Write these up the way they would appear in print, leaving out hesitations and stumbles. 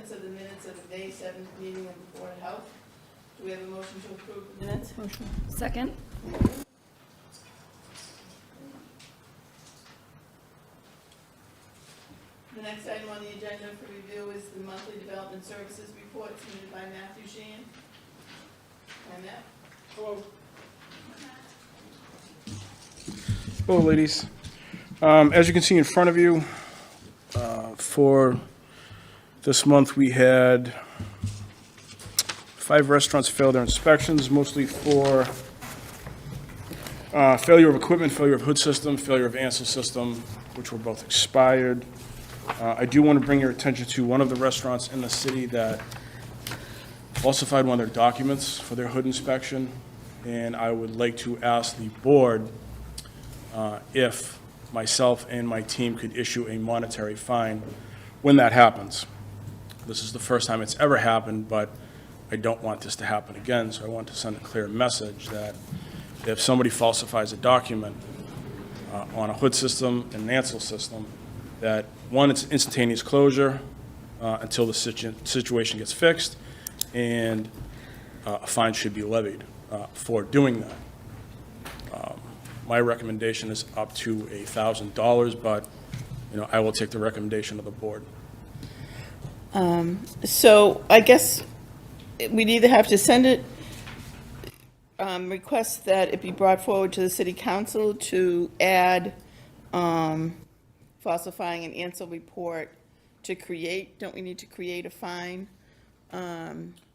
acceptance of the minutes of the May 7th meeting of the Board of Health. Do we have a motion to approve the minutes? Motion. Second. The next item on the agenda for review is the monthly development services report submitted by Matthew Sheehan. And Matt? Hello. Hello, ladies. As you can see in front of you, for this month, we had 5 restaurants fail their inspections, mostly for failure of equipment, failure of hood system, failure of answer system, which were both expired. I do want to bring your attention to one of the restaurants in the city that falsified one of their documents for their hood inspection, and I would like to ask the board if myself and my team could issue a monetary fine when that happens. This is the first time it's ever happened, but I don't want this to happen again, so I want to send a clear message that if somebody falsifies a document on a hood system and an ansel system, that one, it's instantaneous closure until the situation gets fixed, and a fine should be levied for doing that. My recommendation is up to $1,000, but, I will take the recommendation of the board. So I guess we'd either have to send it, request that it be brought forward to the city council to add falsifying an answer report to create, don't we need to create a fine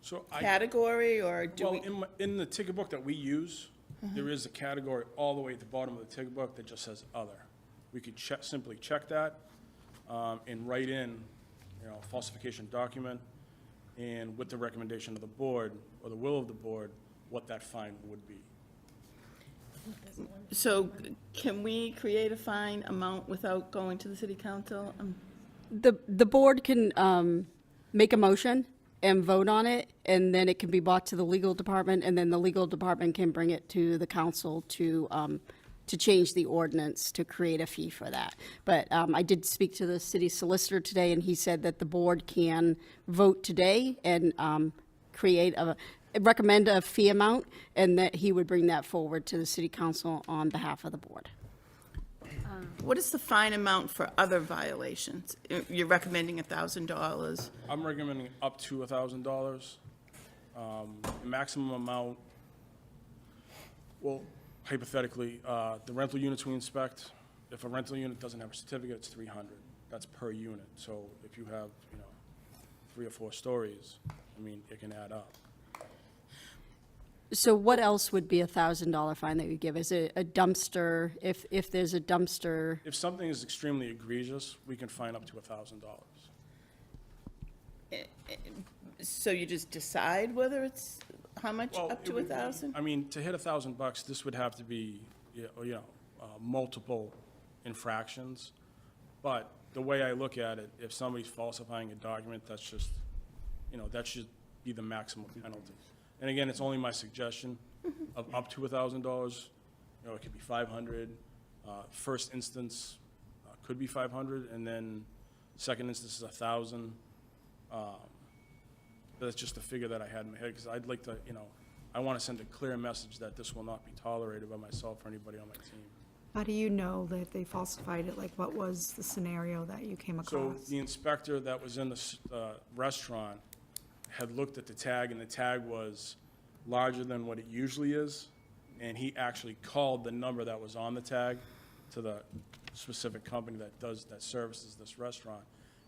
So category, or do we? in the ticket book that we use, there is a category all the way at the bottom of the ticket book that just says other. We could simply check that and write in, falsification document, and with the recommendation of the board, or the will of the board, what that fine would be. So can we create a fine amount without going to the city council? The board can make a motion and vote on it, and then it can be brought to the legal department, and then the legal department can bring it to the council to change the ordinance to create a fee for that. But I did speak to the city solicitor today, and he said that the board can vote today and recommend a fee amount, and that he would bring that forward to the city council on behalf of the board. What is the fine amount for other violations? You're recommending $1,000. I'm recommending up to $1,000. The maximum amount, well, hypothetically, the rental units we inspect, if a rental unit doesn't have a certificate, it's $300. That's per unit. So if you have, 3 or 4 stories, it can add up. So what else would be $1,000 fine that you give? Is it a dumpster? If there's a dumpster, If something is extremely egregious, we can fine up to $1,000. So you just decide whether it's, how much, Well, up to it would- 1,000? To hit $1,000, this would have to be, multiple infractions. But the way I look at it, if somebody's falsifying a document, that's just, that should be the maximum penalty. And again, it's only my suggestion of up to $1,000. It could be $500. First instance could be $500, and then second instance is $1,000. That's just the figure that I had in my head, because I'd like to, I want to send a clear message that this will not be tolerated by myself or anybody on my team. How do you know that they falsified it? Like, what was the scenario that you came So across? the inspector that was in the restaurant had looked at the tag, and the tag was larger than what it usually is, and he actually called the number that was on the tag to the specific company that services this restaurant,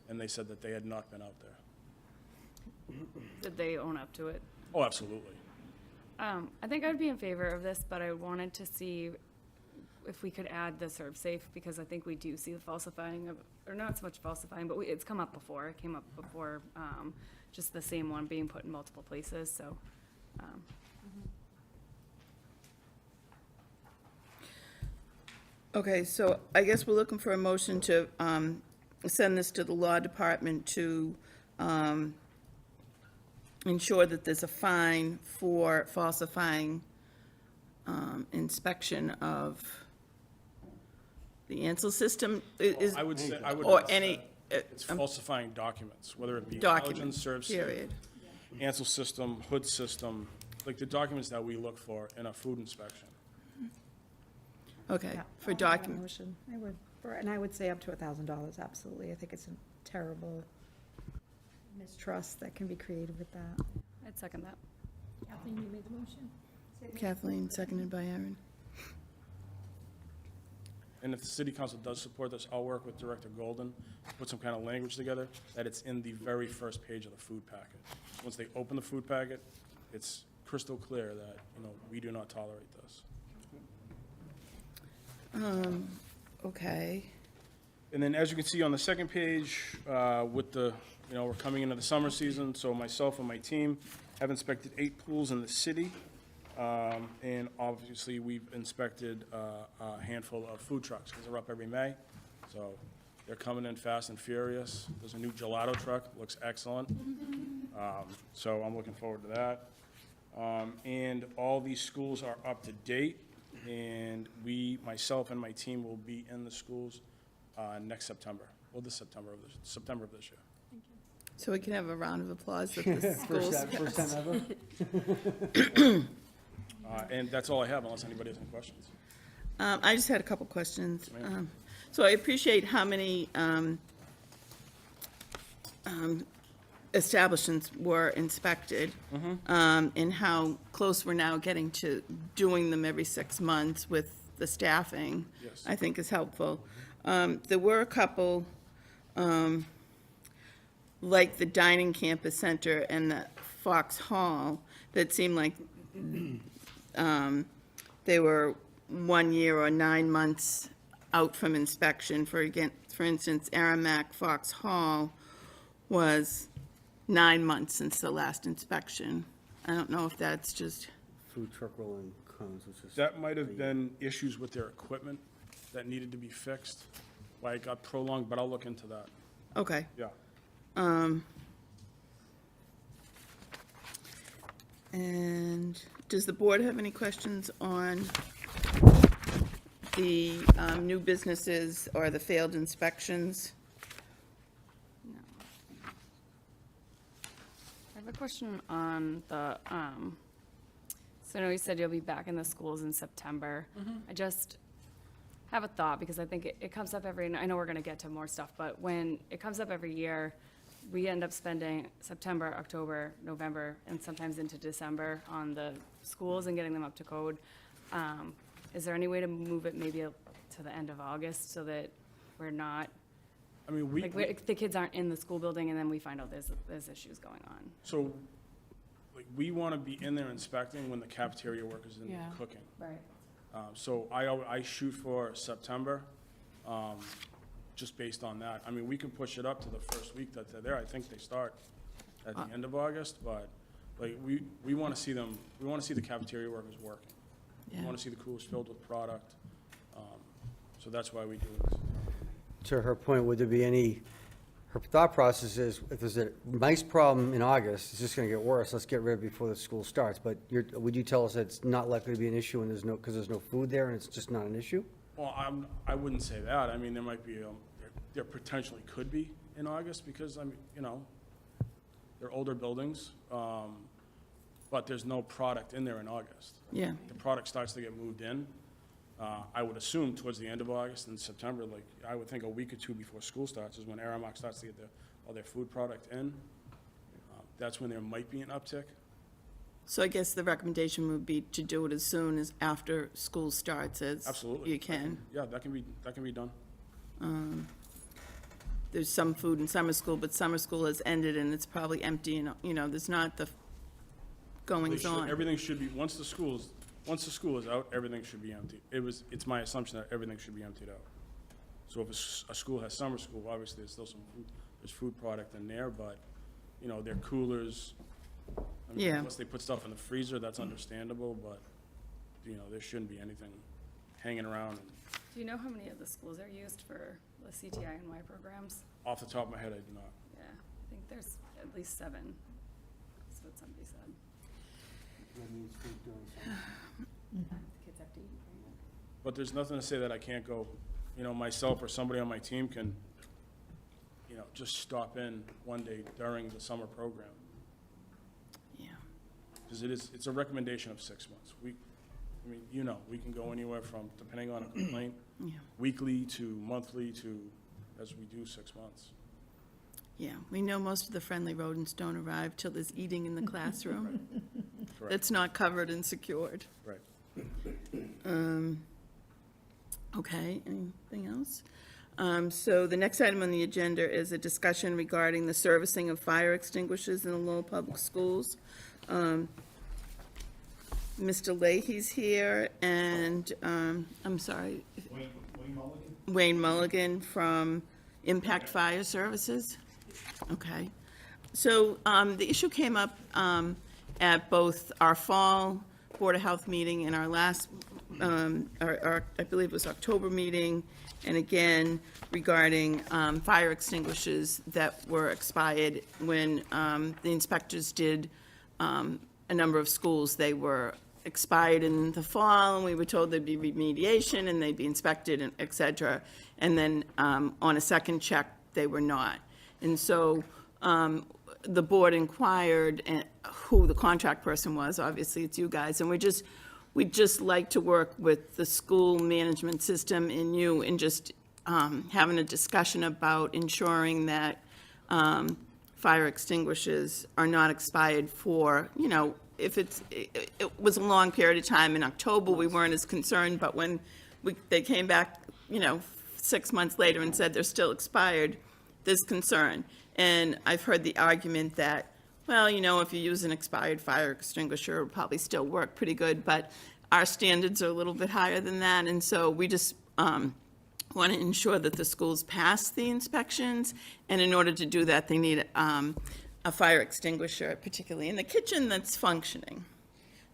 and they said that they had not been out there. Did they own up to it? Oh, absolutely. I think I'd be in favor of this, but I wanted to see if we could add the serve safe, because I think we do see the falsifying of, or not so much falsifying, but it's come up before. It came up before, just the same one being put in multiple places, so. Okay, so I guess we're looking for a motion to send this to the law department to ensure that there's a fine for falsifying inspection of the Ansel system. I would say, Or any, It's falsifying documents, whether it be allergen, Documents, serve, period. Ansel system, hood system, like the documents that we look for in a food inspection. Okay, Yeah, for I'll make that documents. motion. I would, and I would say up to $1,000, absolutely. I think it's a terrible mistrust that can be created with that. I'd second that. Kathleen, you made the motion? Kathleen, seconded by Aaron. And if the city council does support this, I'll work with Director Golden to put some kind of language together that it's in the very first page of the food packet. Once they open the food packet, it's crystal clear that, we do not tolerate this. Okay. And then, as you can see on the second page, with the, we're coming into the summer season, so myself and my team have inspected 8 pools in the city. And obviously, we've inspected a handful of food trucks, because they're up every May. So they're coming in fast and furious. There's a new gelato truck, looks excellent. So I'm looking forward to that. And all these schools are up to date, and myself and my team will be in the schools next September, September of this year. So we can have a round of applause that the schools First time ever? And that's all I have, unless anybody has any questions. I just had a couple questions. ma'am. So I appreciate how many establishments were inspected, and how close we're now getting to doing them every 6 months with the staffing. Yes. I think is helpful. There were a couple, like the Dining Campus Center and the Fox Hall, that seemed like they were 1 year or 9 months out from inspection. For instance, Aramac Fox Hall was 9 months since the last inspection. I don't know if that's just, Food truck rolling cones, which is. That might have been issues with their equipment that needed to be fixed, why it got prolonged, but I'll look into that. okay. Yeah. And does the board have any questions on the new businesses or the failed inspections? I have a question on the, so I know you said you'll be back in the schools in September. I just have a thought, because I think it comes up every, and I know we're gonna get to more stuff, but when it comes up every year, we end up spending September, October, November, and sometimes into December on the schools and getting them up to code. Is there any way to move it maybe to the end of August, so that we're not, I mean, like, the kids aren't in the school building and then we find out there's issues going on? so, like, we want to be in there inspecting when the cafeteria workers in there Yeah. cooking. Right. So I shoot for September, just based on that. I mean, we can push it up to the first week that they're there. I think they start at the end of August, but, like, we want to see them, we want to see the cafeteria workers working. We Yeah. want to see the coolers filled with product. So that's why we do this. To her point, would there be any, her thought process is, if there's a mice problem in August, it's just gonna get worse, let's get rid of it before the school starts. But would you tell us that it's not likely to be an issue and because there's no food there and it's just not an issue? Well, I wouldn't say that. I mean, there might be, there potentially could be in August, because, I mean, they're older buildings, but there's no product in there in August. Yeah. The product starts to get moved in, I would assume towards the end of August and September, like, I would think a week or two before school starts is when Aramark starts to get all their food product in. That's when there might be an uptick. So I guess the recommendation would be to do it as soon as after school starts as Absolutely. you can. Yeah, that can be done. There's some food in summer school, but summer school has ended and it's probably empty and, there's not the goings on. Everything should be, once the school is out, everything should be empty. It's my assumption that everything should be emptied out. So if a school has summer school, obviously there's still there's food product in there, but, their coolers, I mean, Yeah. unless they put stuff in the freezer, that's understandable, but, there shouldn't be anything hanging around. Do you know how many of the schools are used for the CTI and Y programs? Off the top of my head, I do not. Yeah, I think there's at least 7. That's what somebody said. Kids have to eat, right? But there's nothing to say that I can't go, myself or somebody on my team can, just stop in one day during the summer program. Yeah. Because it's a recommendation of 6 months. We can go anywhere from, depending on a complaint, Yeah. weekly to monthly to, as we do, 6 months. Yeah, we know most of the friendly rodents don't arrive till there's eating in the classroom. Correct. That's not covered and secured. Right. Okay, anything else? So the next item on the agenda is a discussion regarding the servicing of fire extinguishers in the Lowell Public Schools. Mr. Leahy's here, and, I'm sorry. Wayne Mulligan from Impact Fire Services? Okay. So the issue came up at both our fall Board of Health meeting and our last, our I believe it was October meeting, and again regarding fire extinguishers that were expired when the inspectors did a number of schools. They were expired in the fall, and we were told there'd be remediation, and they'd be inspected, and et cetera. And then on a second check, they were not. And so the board inquired who the contract person was. Obviously, it's you guys. And we'd just like to work with the school management system and you, and just having a discussion about ensuring that fire extinguishers are not expired for, if it was a long period of time. In October, we weren't as concerned, but when they came back, 6 months later and said they're still expired, there's concern. And I've heard the argument that, well, if you use an expired fire extinguisher, it'll probably still work pretty good, but our standards are a little bit higher than that, and so we just want to ensure that the schools pass the inspections, and in order to do that, they need a fire extinguisher, particularly in the kitchen, that's functioning.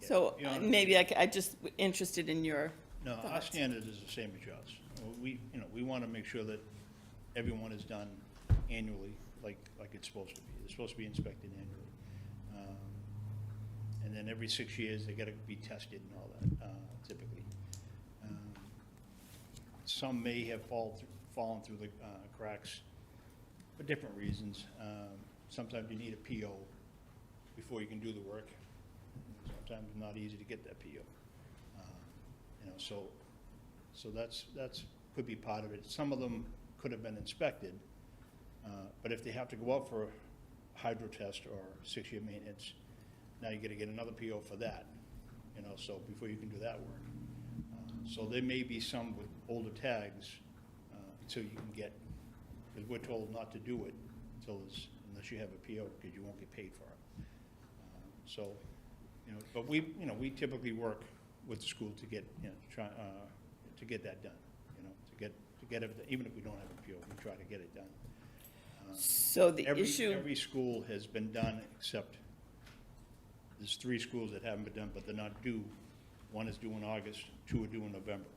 So maybe I just interested in your No, our thoughts. standard is the same as yours. We want to make sure that everyone is done annually, like it's supposed to be. It's supposed to be inspected annually. And then every 6 years, they got to be tested and all that, typically. Some may have fallen through the cracks for different reasons. Sometimes you need a PO before you can do the work. Sometimes it's not easy to get that PO. So that's could be part of it. Some of them could have been inspected, but if they have to go out for a hydro test or 6-year maintenance, now you got to get another PO for that, so before you can do that work. So there may be some with older tags until you can get, because we're told not to do it unless you have a PO, because you won't get paid for it. But we typically work with the school to get, to get that done, to get it, even if we don't have a PO, we try to get it done. So the issue. Every school has been done, except there's 3 schools that haven't been done, but they're not due. One is due in August, 2 are due in November.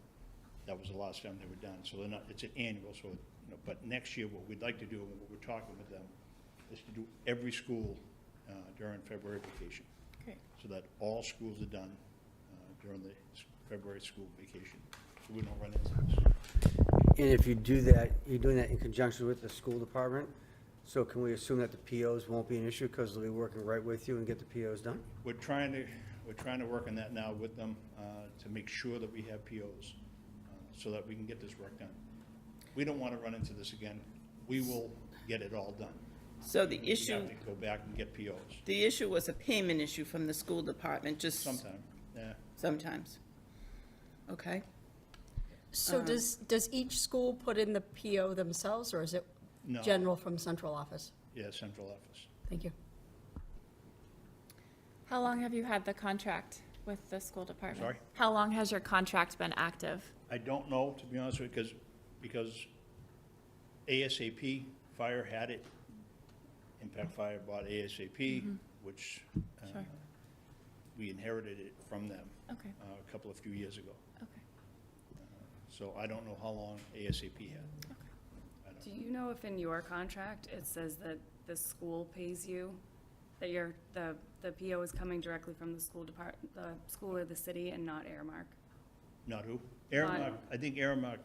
That was the last time they were done, so they're not, it's an annual, so, but next year, what we'd like to do, and what we're talking with them, is to do every school during February vacation. Okay. So that all schools are done during the February school vacation, so we don't run into this. And if you do that, you're doing that in conjunction with the school department? So can we assume that the POs won't be an issue because they'll be working right with you and get the POs done? We're trying to work on that now with them to make sure that we have POs so that we can get this work done. We don't want to run into this again. We will get it all done. So the issue. We have to go back and get POs The issue was a payment issue from the school department, just. sometime. Yeah. Sometimes. Okay. So does each school put in the PO themselves, or is it No. general from central office? Yeah, central office. Thank you. How long have you had the contract with the school department? Sorry? How long has your contract been active? I don't know, to be honest with you, because ASAP, Fire had it. Impact Fire bought ASAP, which Sure. we inherited it from them Okay, a few years ago. okay. So I don't know how long ASAP had. I don't Do you know if in your contract, it says that the school pays you, that the PO is coming directly from the the school or the city and not Airmark? Not who? Aramark, I think Aramark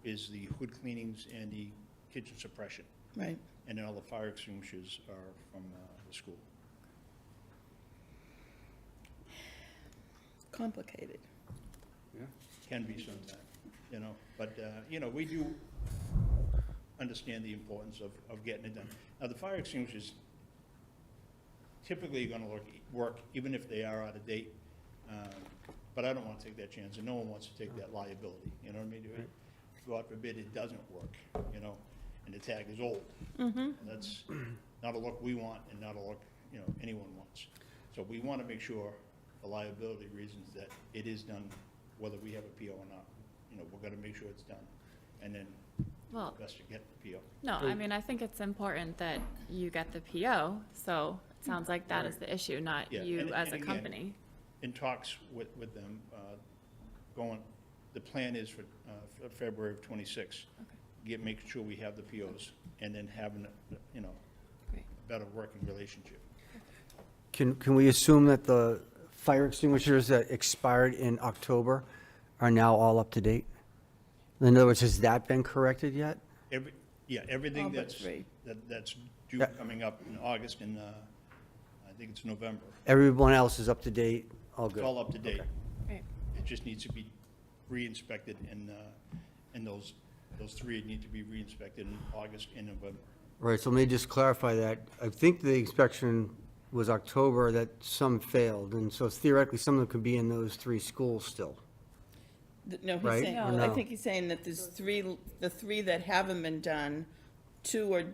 is the hood cleanings and the kitchen suppression. Right. and then all the fire extinguishers are from the school. Complicated. Can be sometimes, but, we do understand the importance of getting it done. Now, the fire extinguishers typically are gonna work, even if they are out of date, but I don't wanna take that chance, and no one wants to take that liability, you know what I mean? God forbid it doesn't work, and the tag is old. And that's not a look we want, and not a look, anyone wants. So we wanna make sure, for liability reasons, that it is done, whether we have a PO or not. We're gonna make sure it's done, and then Well, best to get the PO. no, I mean, I think it's important that you get the PO, so it sounds like that is the issue, not Yeah, you and- as and a again, company. In talks with them, the plan is for February of '26. Making sure we have the POs, and then having, Great. a better working relationship. Can we assume that the fire extinguishers that expired in October are now all up to date? In other words, has that been corrected yet? Everything All but that's, three. that's due Yeah. coming up in August and, I think it's November. Everyone else is up to date, all It's good? all up to date. Okay. Great. It just needs to be re-inspected, and those three need to be re-inspected in August and November. Right, so let me just clarify that. I think the inspection was October that some failed, and so theoretically, some of them could be in those three schools still. No, he's Right, saying, or I no? think he's saying that there's the three that haven't been done, two are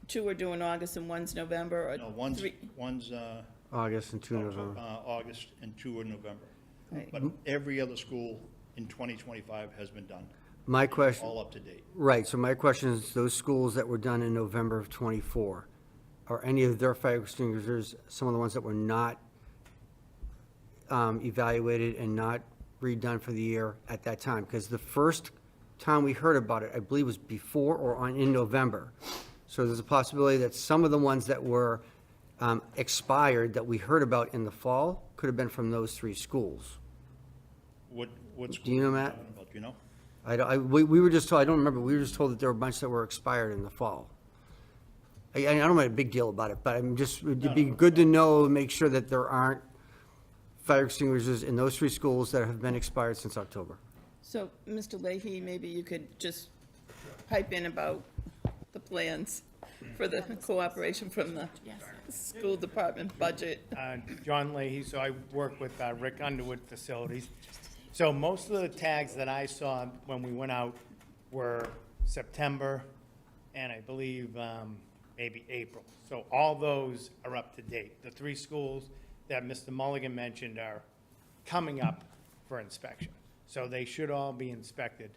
due in August and one's November, or No, one's three. August and 2 November. August and 2 in November. Right. But every other school in 2025 has been done, My question, all up to date. right, so my question is, those schools that were done in November of '24, are any of their fire extinguishers, some of the ones that were not evaluated and not redone for the year at that time? Because the first time we heard about it, I believe, was before or in November. So there's a possibility that some of the ones that were expired that we heard about in the fall could have been from those three schools. What school? Do you know, are Matt? talking about? Do you know? We were just told, I don't remember, we were just told that there were a bunch that were expired in the fall. I don't make a big deal about it, but I'm just, it'd be good to know, make sure that there aren't fire extinguishers in those three schools that have been expired since October. So, Mr. Leahy, maybe you could just pipe in about the plans for the cooperation from the school department budget. John Leahy, so I work with Rick Underwood Facilities. So most of the tags that I saw when we went out were September and I believe maybe April. So all those are up to date. The three schools that Mr. Mulligan mentioned are coming up for inspection. So they should all be inspected.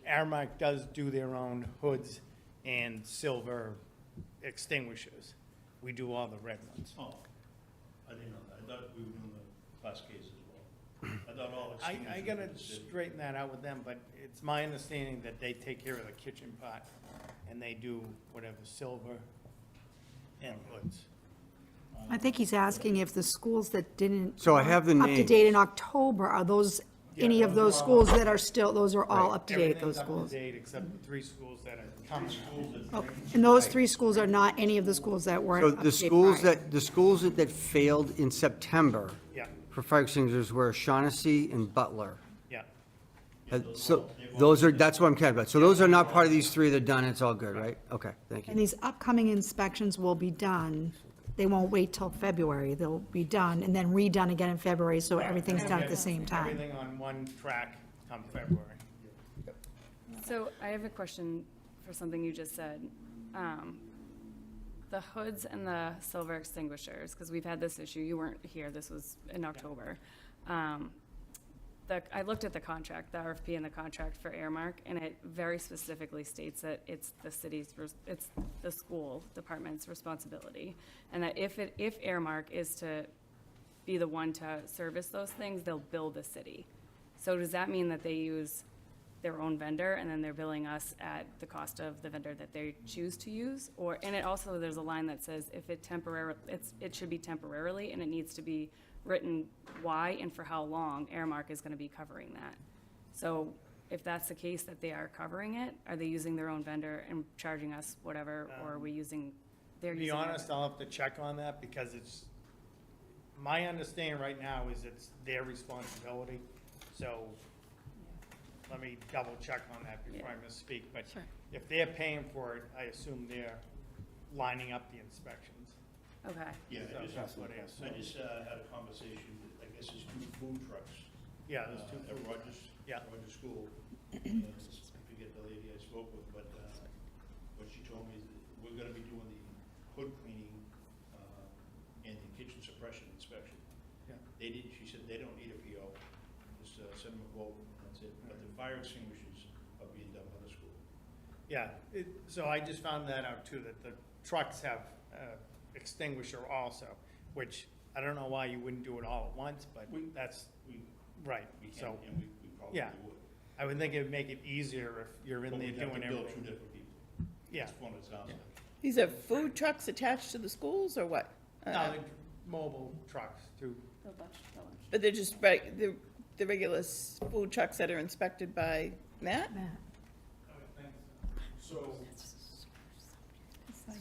Aramark does do their own hoods and silver extinguishers. We do all the red ones. Oh, I didn't know that. I thought we were doing the class case as well. I thought all I extinguishers gotta were the city. straighten that out with them, but it's my understanding that they take care of the kitchen pot, and they do whatever, silver and hoods. I think he's asking if the schools that didn't. So I have the Up to names. date in October, are those, any of those schools that are still, those are all Right. up to date, those Everything's up to schools? date except the three schools that are coming. Oh, and those three schools are not any of the schools that weren't So up to the date schools prior? that, the schools that failed in September Yeah, for fire extinguishers were Shaughnessy and Butler. yeah. So those are, that's what I'm talking about. So those are not part of these three, they're done, it's all good, right? Okay, thank And you. these upcoming inspections will be done, they won't wait till February, they'll be done and then redone again in February, so everything's done at the same time. Everything on one track come February. So I have a question for something you just said. The hoods and the silver extinguishers, because we've had this issue, you weren't here, this was in October. I looked at the contract, the RFP and the contract for Airmark, and it very specifically states that it's the city's, it's the school department's responsibility. And that if Airmark is to be the one to service those things, they'll bill the city. So does that mean that they use their own vendor and then they're billing us at the cost of the vendor that they choose to use? Or, and it also, there's a line that says if it it should be temporarily, and it needs to be written why and for how long Airmark is gonna be covering that. So if that's the case, that they are covering it, are they using their own vendor and charging us whatever, or are we using, they're To using? be our honest, vendor? I'll have to check on that because it's, my understanding right now is it's their responsibility. So let me double check on that before I misspeak. But Sure. if they're paying for it, I assume they're lining up the inspections. Okay, Yeah, So I just, that's what it is. I just had a conversation, I guess it's 2 food trucks. Yeah, there's two. At Rogers, Yeah. Rogers School. And I forget the lady I spoke with, but what she told me is that we're gonna be doing the hood cleaning and the kitchen suppression inspection. Yeah. They did, she said they don't need a PO, just send them a quote, and that's it. But the fire extinguishers are being done by the school. Yeah, so I just found that out too, that the trucks have extinguisher also, which I don't know why you wouldn't do it all at once, but that's, right, We can, so. and we probably Yeah. would. I would think it'd make it easier if you're in But there we'd have doing to bill everything. 2 different people. Yeah. That's what it sounds Yeah. like. These are food trucks attached to the schools or what? No, they're mobile trucks too. But they're just, the regular food trucks that are inspected by Matt? Matt, So,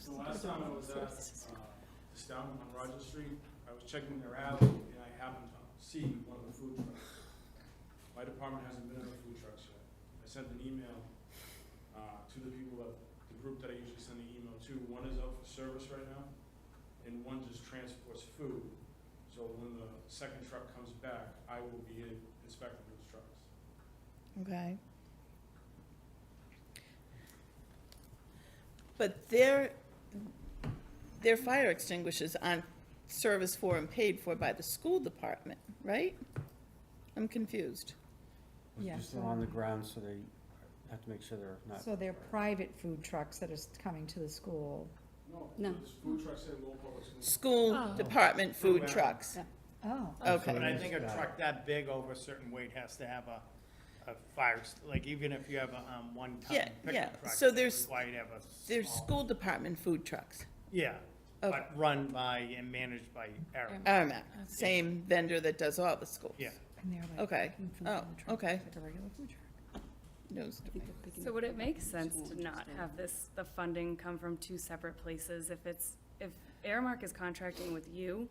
the last time I was at, down on Rogers Street, I was checking their alley, and I happened to see one of the food trucks. My department hasn't been in the food trucks yet. I sent an email, to the people that, the group that I usually send the email to. One is out for service right now, and one just transports food. So when the second truck comes back, I will be in inspecting those trucks. Okay. But their fire extinguishers aren't serviced for and paid for by the school department, right? I'm confused. Yeah, Just so- on the ground, so they have to make sure they're not. so they're private food trucks that are coming to the school. No. Those food trucks say Lowell Public Schools. School Oh. department food Yeah. trucks. Oh, Okay. But I think a Got it. truck that big over a certain weight has to have a fire, like even if you have a one-ton Yeah, pickup yeah. truck. So it's there's- required to have a They're small- school department food trucks. Yeah, Okay. but run by and managed by Aaron. Armac, same vendor that does all the schools. Yeah. and they're like. Okay. making food Oh, in the truck, okay. Like a regular food truck. Knows- so would it make sense to not have the funding come from 2 separate places? If Aramark is contracting with you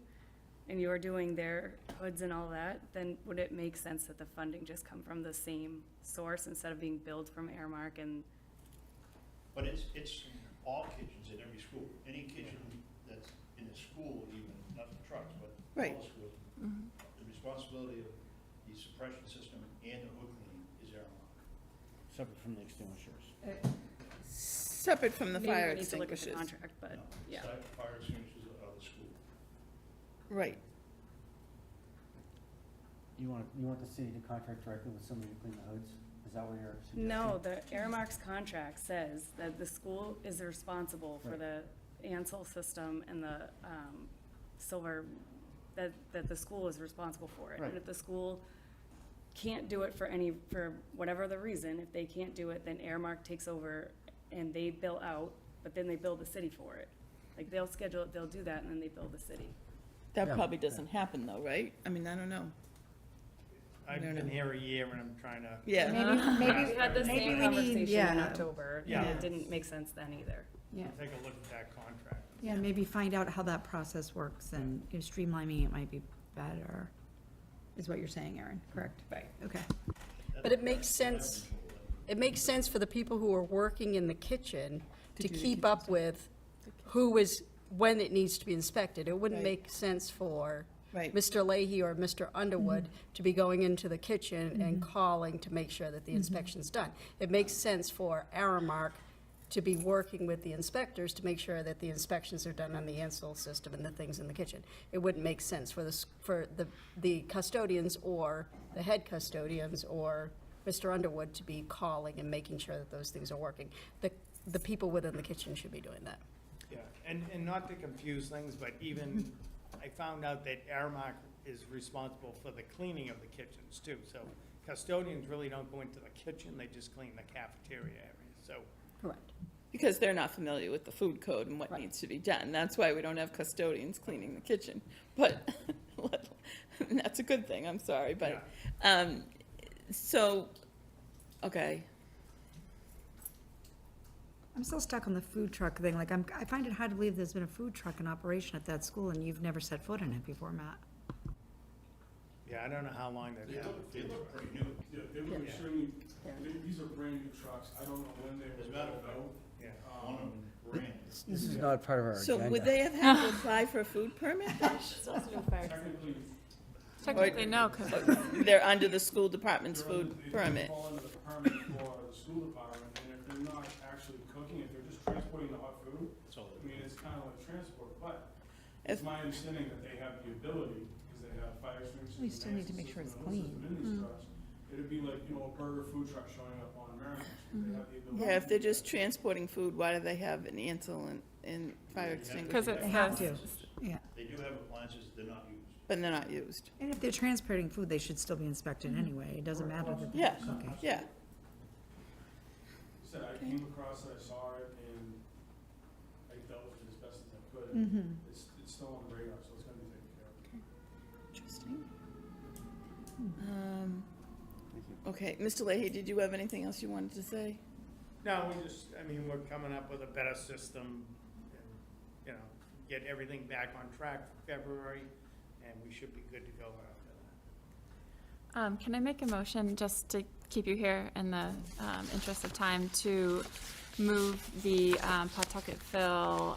and you're doing their hoods and all that, then would it make sense that the funding just come from the same source instead of being billed from Aramark and? But it's all kitchens in every school. Any kitchen that's in a school even, not the trucks, but Right. all schools. The responsibility of the suppression system and the hood cleaning is Airmark. Separate from the extinguishers. Separate from the Maybe fire we need to look at the extinguishers. contract, but, No, yeah. Fire extinguishers are the school. Right. You want the city to contract directly with somebody to clean the hoods? Is that what you're suggesting? No, the Aramark's contract says that the school is responsible for Right. the Ansel system and the silver, that the school is responsible for it. Right. And if the school can't do it for whatever the reason, if they can't do it, then Aramark takes over and they bill out, but then they bill the city for it. Like, they'll schedule it, they'll do that, and then they bill the city. That Yeah. probably doesn't happen though, right? I mean, I don't know. I've No, been no. here a year and I'm trying to. Yeah. We had the maybe same we need- conversation in yeah. October, and Yeah. it didn't make sense then either. Yeah, Take a look at that contract. yeah, maybe find out how that process works and you know, streamlining it might be better, is what you're saying, Erin, correct? Right. Okay. But it makes sense, it makes sense for the people who are working in the kitchen to keep up with who is, when it needs to be inspected. It wouldn't Right. make sense for Right. Mr. Leahy or Mr. Underwood to be going into the kitchen and calling to make sure that the inspection's done. It makes sense for Aramark to be working with the inspectors to make sure that the inspections are done on the Ansel system and the things in the kitchen. It wouldn't make sense for the custodians or the head custodians or Mr. Underwood to be calling and making sure that those things are working. The people within the kitchen should be doing that. Yeah, and not to confuse things, but even, I found out that Aramark is responsible for the cleaning of the kitchens too. So custodians really don't go into the kitchen, they just clean the cafeteria area, so. Correct. Because they're not familiar with the food code and what Right. needs to be done. That's why we don't have custodians cleaning the kitchen. But that's a good thing, I'm sorry, but, so Okay. I'm still stuck on the food truck thing, like, I find it hard to believe there's been a food truck in operation at that school and you've never set foot in it before, Matt. Yeah, I don't know how long they've had. They look pretty new. Yeah, they look extremely, these are brand new trucks. I don't know when they As were a matter of built. fact, Yeah. one of them ran. This is not part of our So agenda. would they have had to apply for a food permit then? Technically, Technically, no, because They're under the school department's they're under- food they permit. fall under the permit for the school department, and if they're not actually cooking, if they're just transporting the hot food, So I mean, it's kind of like transport, but it's my understanding that they have the ability, because they have fire extinguishers. We still need to make sure it's clean. It'd be like, a burger food truck showing up on American Street. They have the ability. Yeah, if they're just transporting food, why do they have an ansel and fire extinguisher? because it They have says, to, yeah. they do have appliances, they're not used. But they're not used. And if they're transporting food, they should still be inspected anyway. It doesn't matter that Yeah, they're cooking. yeah. Said I came across it, I saw it, and I dealt with it as best as I could. Mhm. It's still on the radar, so it's gonna be taken care of. Interesting. Okay, Mr. Leahy, did you have anything else you wanted to say? No, we're coming up with a better system, and, get everything back on track for February, and we should be good to go after that. can I make a motion, just to keep you here in the interest of time, to move the Pawtucketville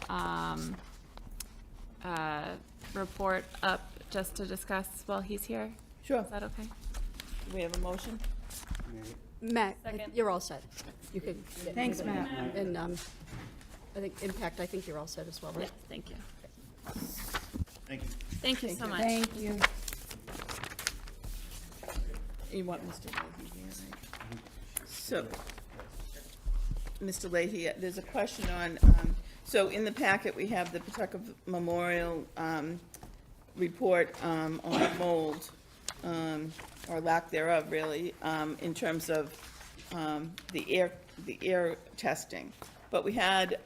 report up just to discuss while he's here? Sure. Is that okay? Do we have a motion? Matt, Second. you're all set. You can. Thanks, Matt. And I think, Impact, I think you're all set as well, Yeah, right? thank you. Thank you. Thank you so much. Thank you. You want Mr. Leahy here, right? So, Mr. Leahy, there's a question on, so in the packet, we have the Pawtucket Memorial report on mold, or lack thereot, really, in terms of the air testing. But we had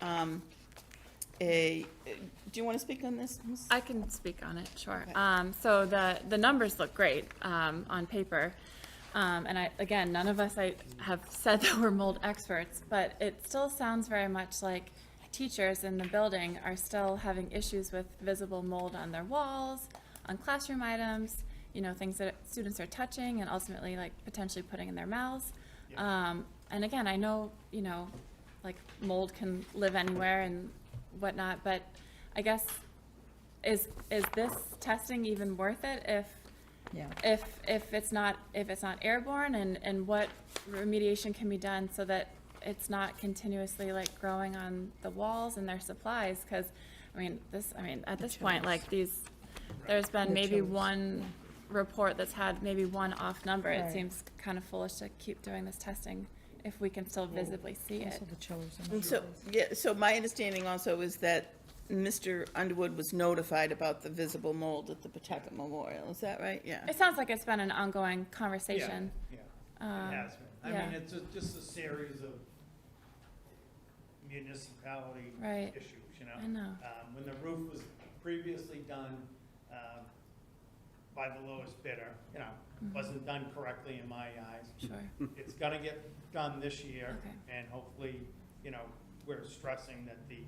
do you want to speak on this, Ms.? I can speak on it, sure. Okay. So the numbers look great on paper. And again, none of us have said that we're mold experts, but it still sounds very much like teachers in the building are still having issues with visible mold on their walls, on classroom items, things that students are touching and ultimately like potentially putting in their mouths. And again, I know, like mold can live anywhere and whatnot, but I guess, is this testing even worth it Yeah. if it's not airborne, and what remediation can be done so that it's not continuously like growing on the walls and their supplies? Because at this point, like there's been maybe one report that's had maybe one off number. It Right. seems kind of foolish to keep doing this testing if we can still visibly see it. Also the chillers. And so, yeah, so my understanding also is that Mr. Underwood was notified about the visible mold at the Pawtucket Memorial. Is that right? Yeah. It sounds like it's been an ongoing conversation. Yeah, Um, it has been. yeah. It's just a series of municipality Right. issues, I know. When the roof was previously done by the lowest bidder, wasn't done correctly in my eyes. Sure. It's gonna get done this year, Okay. and hopefully, we're stressing that the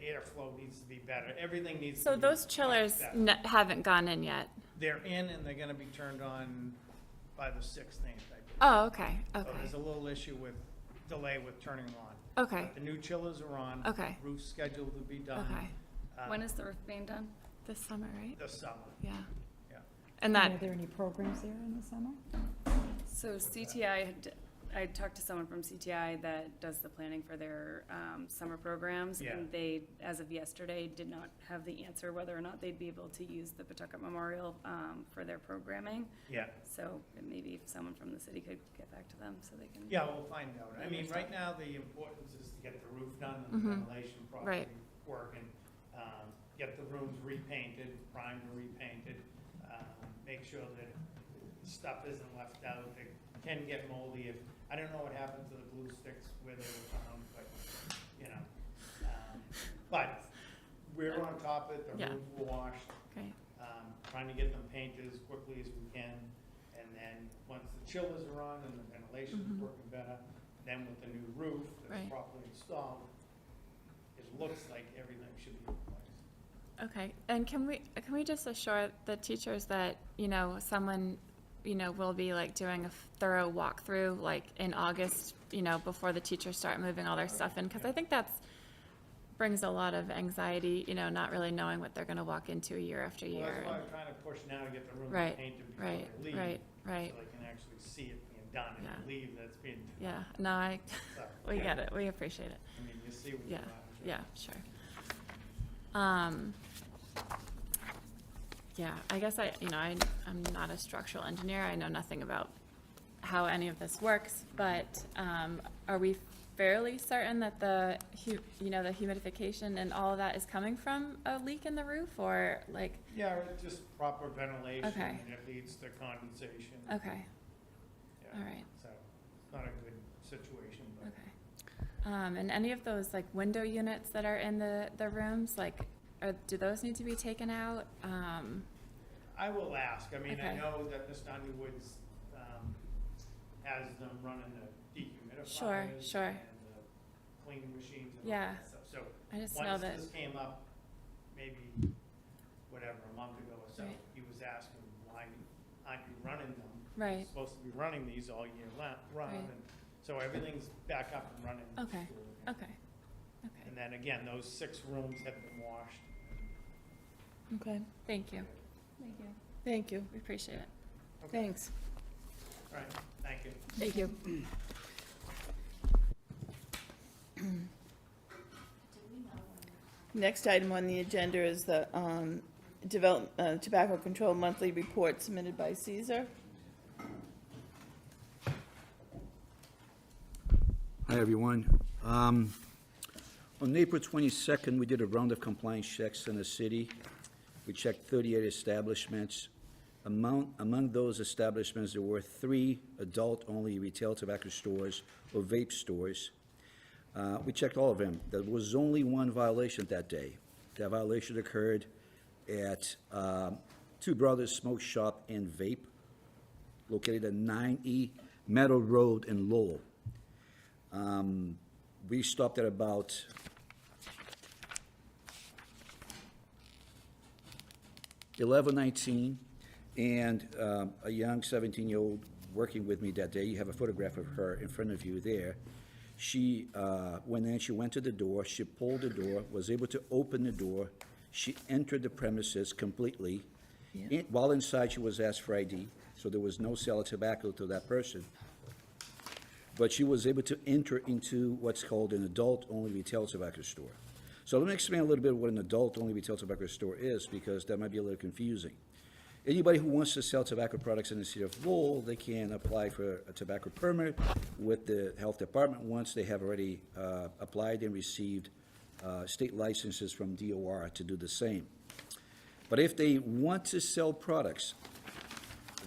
airflow needs to be better. Everything needs to So be those much chillers better. haven't gone in yet? They're in, and they're gonna be turned on by the 16th, I believe. Oh, okay, So okay, there's a little issue with delay with turning them on. okay, But the new chillers are on. Okay. Roof's scheduled to be done. okay. When is the roof being done? This summer, right? This summer, Yeah. yeah. And Are that, there any programs there in the summer? So CTI, I talked to someone from CTI that does the planning for their summer programs. Yeah. And they, as of yesterday, did not have the answer whether or not they'd be able to use the Pawtucket Memorial for their programming. Yeah, So maybe if someone from the city could get back to them so they can. yeah, we'll find out. Right now, the importance is to get the roof done and the ventilation properly Right. working. Get the rooms repainted, primed and repainted, make sure that stuff isn't left out. It can get moldy I don't know what happened to the glue sticks where they were found, but, but we're on top of it, the Yeah. roofs were washed, great. trying to get them painted as quickly as we can, And then, once the chillers are on and the ventilation's working better, then with the new roof that's Right. properly installed, it looks like everything should be in place. Okay, and can we just assure the teachers that, someone, will be like doing a thorough walkthrough, like in August, before the teachers start moving all their stuff in? Because I think brings a lot of anxiety, not really knowing what they're gonna walk into year after Well, year. that's why and- I'm trying to push now to get the room Right, painted before right, they leave. right, right. So they can actually see it being done Yeah. and leave that it's being done. Yeah, no, So, we yeah. get it, we appreciate it. I mean, you see what Yeah, you're yeah, sure. Yeah, I guess I'm not a structural engineer, I know nothing about how any of this works, but, are we fairly certain that the humidification and all of that is coming from a leak in the roof, or like, Yeah, it's just proper ventilation, Okay. and it leads to condensation. okay, Yeah. all right. So, it's not a good situation, but. Okay. And any of those like window units that are in the rooms, like, do those need to be taken out? I will ask. I mean, I Okay. know that Mr. Underwood's, has them running the dehumidifiers. Sure, sure. And the cleaning machines and all Yeah. that stuff. So, I just know once that, this came up, maybe, whatever, a month ago or so, Right. he was asking, why aren't you running them? Right. You're supposed to be running these all year round, Right. and so everything's back up and running. in Okay. school again. okay, okay, And then again, those 6 rooms have been washed. okay, thank you. Thank you. Thank you. We appreciate it. Thanks. All right, thank you. Thank you. Next item on the agenda is the tobacco control monthly report submitted by Caesar. Hi, everyone. On April 22nd, we did a round of compliance checks in the city. We checked 38 establishments. Among those establishments, there were 3 adult-only retail tobacco stores or vape stores. We checked all of them. There was only one violation that day. That violation occurred at Two Brothers Smoke Shop and Vape, located at 9E Meadow Road in Lowell. We stopped at about 11:19, and a young 17-year-old working with me that day, you have a photograph of her in front of you there. She went in, she went to the door, she pulled the door, was able to open the door. She entered the premises completely. While inside, she was asked for ID, so there was no sale of tobacco to that person. But she was able to enter into what's called an adult-only retail tobacco store. So let me explain a little bit what an adult-only retail tobacco store is, because that might be a little confusing. Anybody who wants to sell tobacco products in the city of Lowell, they can apply for a tobacco permit with the health department once they have already applied and received state licenses from DOR to do the same. But if they want to sell products,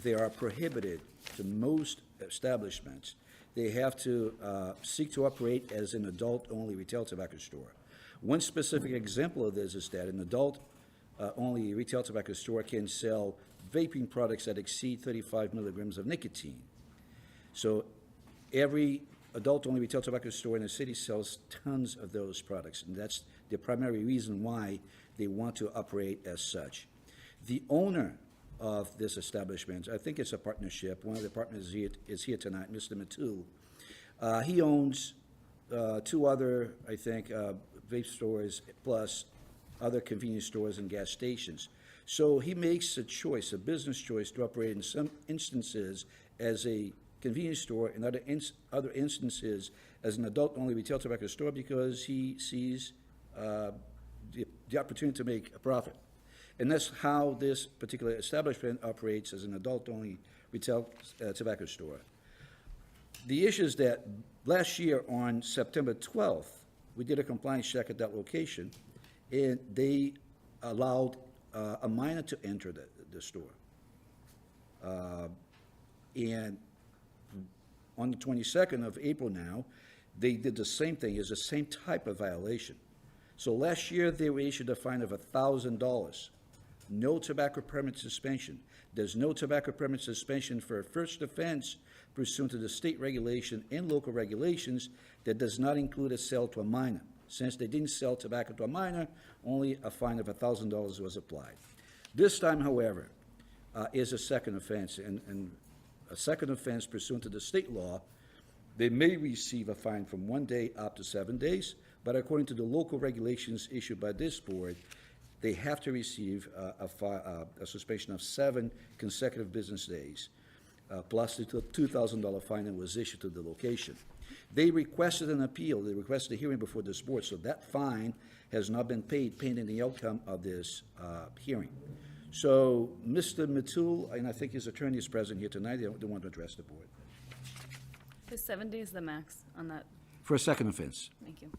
they are prohibited to most establishments. They have to seek to operate as an adult-only retail tobacco store. One specific example of this is that an adult-only retail tobacco store can sell vaping products that exceed 35 milligrams of nicotine. So every adult-only retail tobacco store in the city sells tons of those products, and that's the primary reason why they want to operate as such. The owner of this establishment, I think it's a partnership, one of the partners is here tonight, Mr. Matul. He owns 2 other, I think, vape stores, plus other convenience stores and gas stations. So he makes a choice, a business choice, to operate in some instances as a convenience store, and other instances as an adult-only retail tobacco store, because he sees the opportunity to make a profit. And that's how this particular establishment operates, as an adult-only retail tobacco store. The issue is that last year on September 12th, we did a compliance check at that location, and they allowed a minor to enter the store. And on the 22nd of April now, they did the same thing. It's the same type of violation. So last year, they were issued a fine of $1,000. no tobacco permit suspension. There's no tobacco permit suspension for a first offense pursuant to the state regulation and local regulations that does not include a sale to a minor. Since they didn't sell tobacco to a minor, only a fine of $1,000 was applied. This time, however, is a second offense, and a second offense pursuant to the state law, they may receive a fine from 1 day up to 7 days, but according to the local regulations issued by this board, they have to receive a suspension of 7 consecutive business days, plus the $2,000 fine that was issued to the location. They requested an appeal, they requested a hearing before this board, so that fine has not been paid pending the outcome of this hearing. So, Mr. Matul, and I think his attorney is present here tonight, they want to address the board. Is 7 days the max on that? For a second offense. Thank you.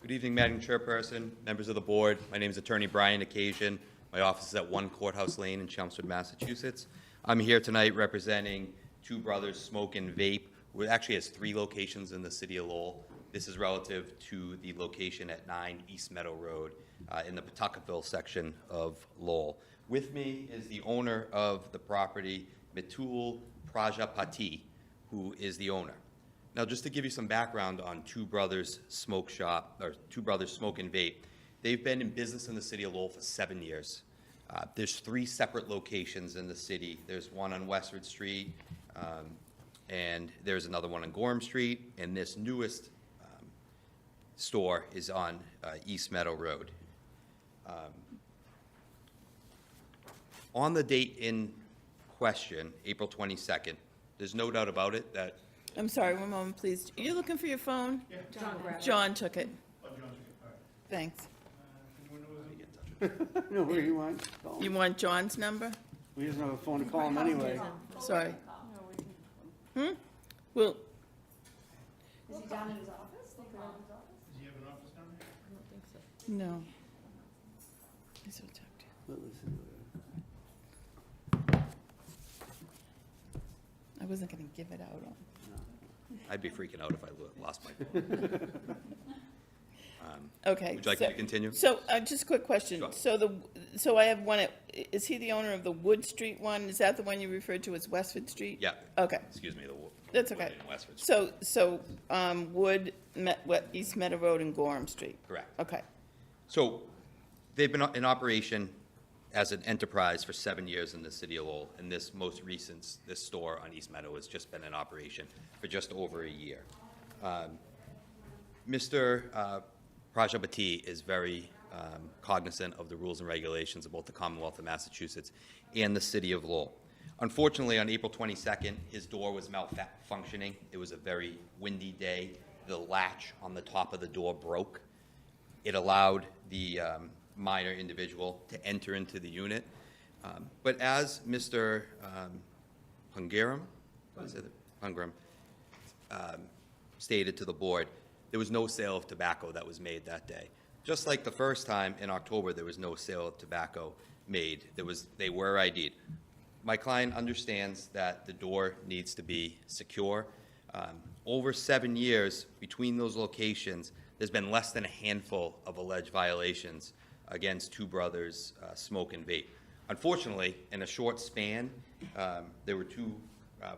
Good evening, Madam Chairperson, members of the board. My name is Attorney Brian Occasion. My office is at 1 Courthouse Lane in Chelmsford, Massachusetts. I'm here tonight representing Two Brothers Smoke and Vape, which actually has 3 locations in the city of Lowell. This is relative to the location at 9 East Meadow Road in the Pawtuckaville section of Lowell. With me is the owner of the property, Mitul Prajapati, who is the owner. Now, just to give you some background on Two Brothers Smoke Shop, or Two Brothers Smoke and Vape, they've been in business in the city of Lowell for 7 years. There's 3 separate locations in the city. There's one on Westford Street, and there's another one on Gorham Street, and this newest store is on East Meadow Road. On the date in question, April 22nd, there's no doubt about it that I'm sorry, one moment, please. Are you looking for your phone? Yeah. John took it. Oh, John took it, all right. Thanks. No, where you want? You want John's number? We doesn't have a phone to call him anyway. Sorry. Well, Is he down in his office? Does he have an office down there? no. He's so tucked in. I wasn't gonna give it out on. I'd be freaking out if I lost my phone. Okay. Would you like me to continue? So, just a quick question. Sure. So I have one is he the owner of the Wood Street one? Is that the one you referred to as Westford Street? Yeah. Okay. Excuse me, That's okay. in Westford. So, Wood, East Meadow Road and Gorham Street? Correct. Okay. So they've been in operation as an enterprise for 7 years in the city of Lowell, and this most recent, this store on East Meadow has just been in operation for just over a year. Mr. Prajapati is very cognizant of the rules and regulations of both the Commonwealth of Massachusetts and the city of Lowell. Unfortunately, on April 22nd, his door was malfunctioning. It was a very windy day. The latch on the top of the door broke. It allowed the minor individual to enter into the unit. But as Mr. Pungaram stated to the board, there was no sale of tobacco that was made that day. Just like the first time in October, there was no sale of tobacco made. They were ID'd. My client understands that the door needs to be secure. Over 7 years between those locations, there's been less than a handful of alleged violations against Two Brothers Smoke and Vape. Unfortunately, in a short span, there were 2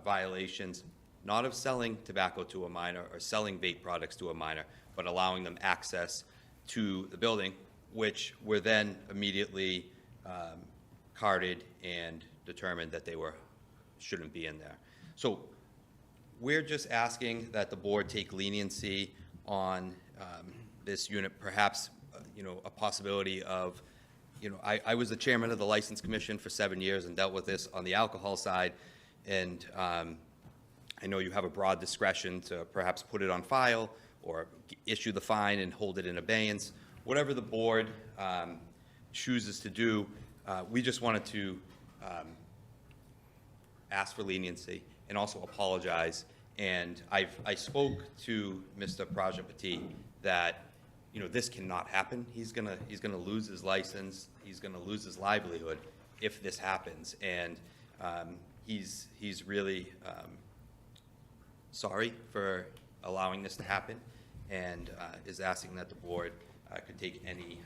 violations, not of selling tobacco to a minor or selling vape products to a minor, but allowing them access to the building, which were then immediately carded and determined that they shouldn't be in there. So we're just asking that the board take leniency on this unit, perhaps, a possibility of, I was the chairman of the License Commission for 7 years and dealt with this on the alcohol side, and I know you have a broad discretion to perhaps put it on file or issue the fine and hold it in abeyance. Whatever the board chooses to do, we just wanted to ask for leniency and also apologize. And I spoke to Mr. Prajapati that, this cannot happen. He's gonna lose his license. He's gonna lose his livelihood if this happens. And he's really sorry for allowing this to happen, and is asking that the board could take any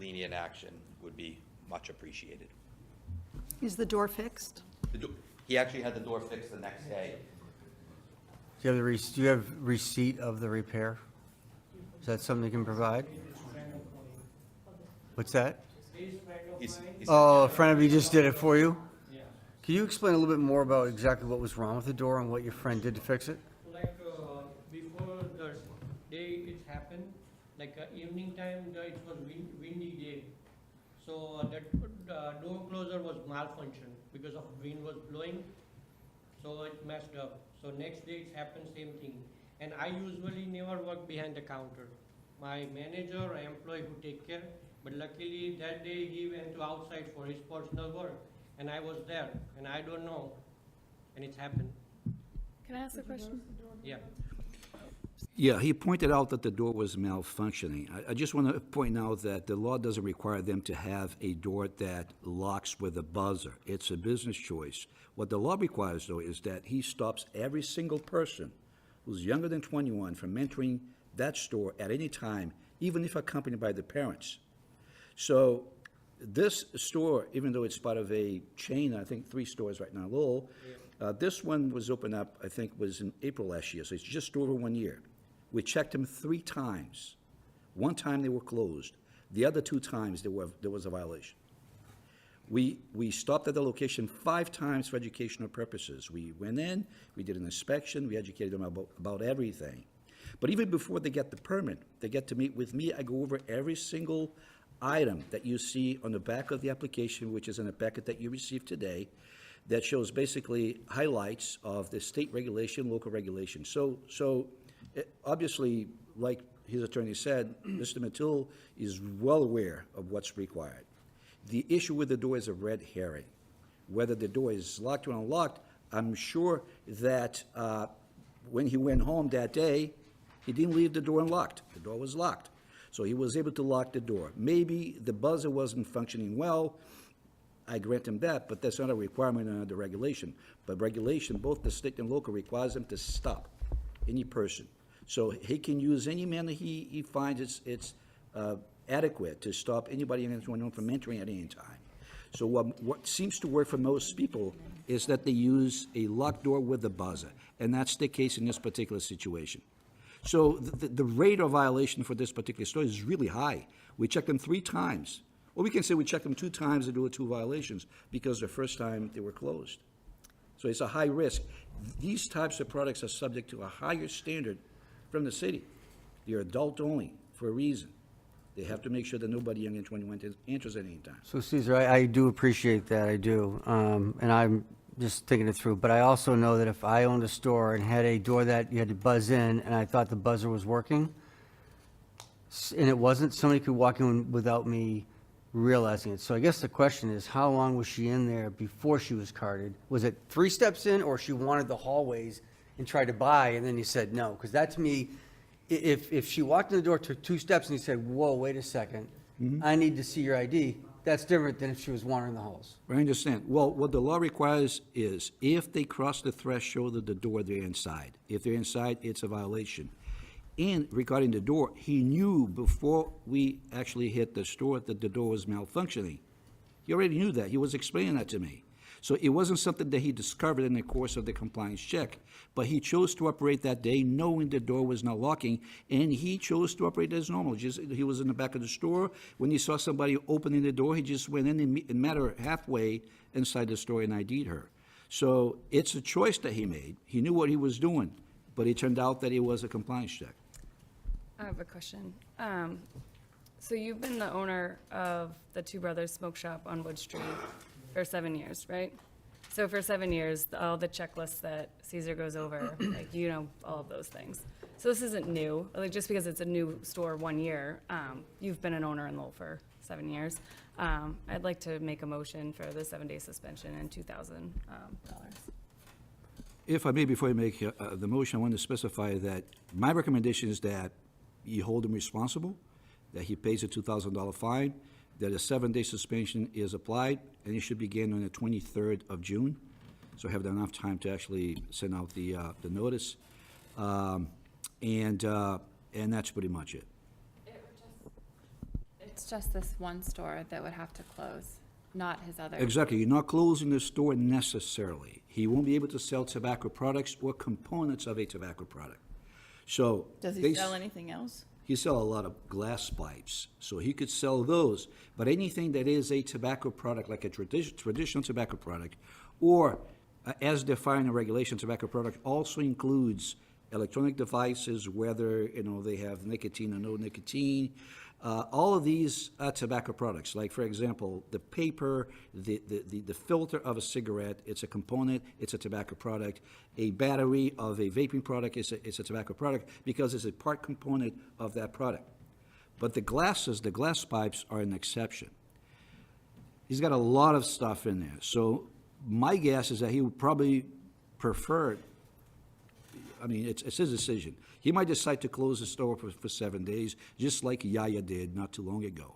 lenient action would be much appreciated. Is the door fixed? He actually had the door fixed the next day. Do you have receipt of the repair? Is that something you can provide? What's that? He's- Oh, a friend of you just did it for you? Can you explain a little bit more about exactly what was wrong with the door and what your friend did to fix it? Like, before the day it happened, like evening time, it was windy day. So that door closer was malfunctioned because of wind was blowing, so it messed up. So next day it happened, same thing. And I usually never work behind the counter. My manager or employee who take care, but luckily that day he went to outside for his personal work, and I was there, and I don't know, and it happened. Can I ask a question? Yeah. Yeah, he pointed out that the door was malfunctioning. I just want to point out that the law doesn't require them to have a door that locks with a buzzer. It's a business choice. What the law requires, though, is that he stops every single person who's younger than 21 from entering that store at any time, even if accompanied by the parents. So this store, even though it's part of a chain, I think 3 stores right now, Lowell, this one was opened up, I think, was in April last year, so it's just over 1 year. We checked them 3 times. One time they were closed. The other 2 times there was a violation. We stopped at the location 5 times for educational purposes. We went in, we did an inspection, we educated them about everything. But even before they get the permit, they get to meet with me. I go over every single item that you see on the back of the application, which is in the packet that you received today, that shows basically highlights of the state regulation, local regulation. So obviously, like his attorney said, Mr. Mattul is well aware of what's required. The issue with the door is a red herring. Whether the door is locked or unlocked, I'm sure that when he went home that day, he didn't leave the door unlocked. The door was locked. So he was able to lock the door. Maybe the buzzer wasn't functioning well. I grant him that, but that's not a requirement under the regulation. But regulation, both the state and local, requires him to stop any person. So he can use any manner he finds it's adequate to stop anybody from entering at any time. So what seems to work for most people is that they use a locked door with a buzzer, and that's the case in this particular situation. So the rate of violation for this particular store is really high. We checked them 3 times. Or we can say we checked them 2 times and do 2 violations because the first time they were closed. So it's a high risk. These types of products are subject to a higher standard from the city. They're adult only for a reason. They have to make sure that nobody younger than 21 enters at any time. So Caesar, I do appreciate that, I do. And I'm just thinking it through. But I also know that if I owned a store and had a door that you had to buzz in and I thought the buzzer was working, and it wasn't, somebody could walk in without me realizing it. So I guess the question is, how long was she in there before she was carded? Was it 3 steps in, or she wanted the hallways and tried to buy, and then you said no? Because that, to me, if she walked in the door, took 2 steps, and you said, whoa, wait a second, I need to see your ID, that's different than if she was wandering the halls. I understand. Well, what the law requires is if they cross the threshold of the door, they're inside. If they're inside, it's a violation. And regarding the door, he knew before we actually hit the store that the door was malfunctioning. He already knew that. He was explaining that to me. So it wasn't something that he discovered in the course of the compliance check, but he chose to operate that day knowing the door was not locking, and he chose to operate as normal. He was in the back of the store. When he saw somebody opening the door, he just went in and met her halfway inside the store and ID'd her. So it's a choice that he made. He knew what he was doing, but it turned out that it was a compliance check. I have a question. So you've been the owner of the Two Brothers Smoke Shop on Wood Street for 7 years, right? So for 7 years, all the checklists that Caesar goes over, like, you know, all of those things. So this isn't new, like, just because it's a new store 1 year, you've been an owner in Lowell for 7 years. I'd like to make a motion for the 7-day suspension and $2,000. If I may, before I make the motion, I want to specify that my recommendation is that you hold him responsible, that he pays a $2,000 fine, that a 7-day suspension is applied, and it should begin on the 23rd of June. So I have enough time to actually send out the notice. And that's pretty much it. it's just this one store that would have to close, not his other. Exactly, you're not closing the store necessarily. He won't be able to sell tobacco products or components of a tobacco product. So. Does they he s- sell anything else? He sell a lot of glass pipes, so he could sell those. But anything that is a tobacco product, like a traditional tobacco product, or as defined in regulation, tobacco product also includes electronic devices, whether, they have nicotine or no nicotine. All of these are tobacco products. Like, for example, the paper, the filter of a cigarette, it's a component, it's a tobacco product. A battery of a vaping product is a tobacco product because it's a part component of that product. But the glass pipes are an exception. He's got a lot of stuff in there. So my guess is that he would probably prefer, it's his decision. He might decide to close the store for 7 days, just like Yaya did not too long ago.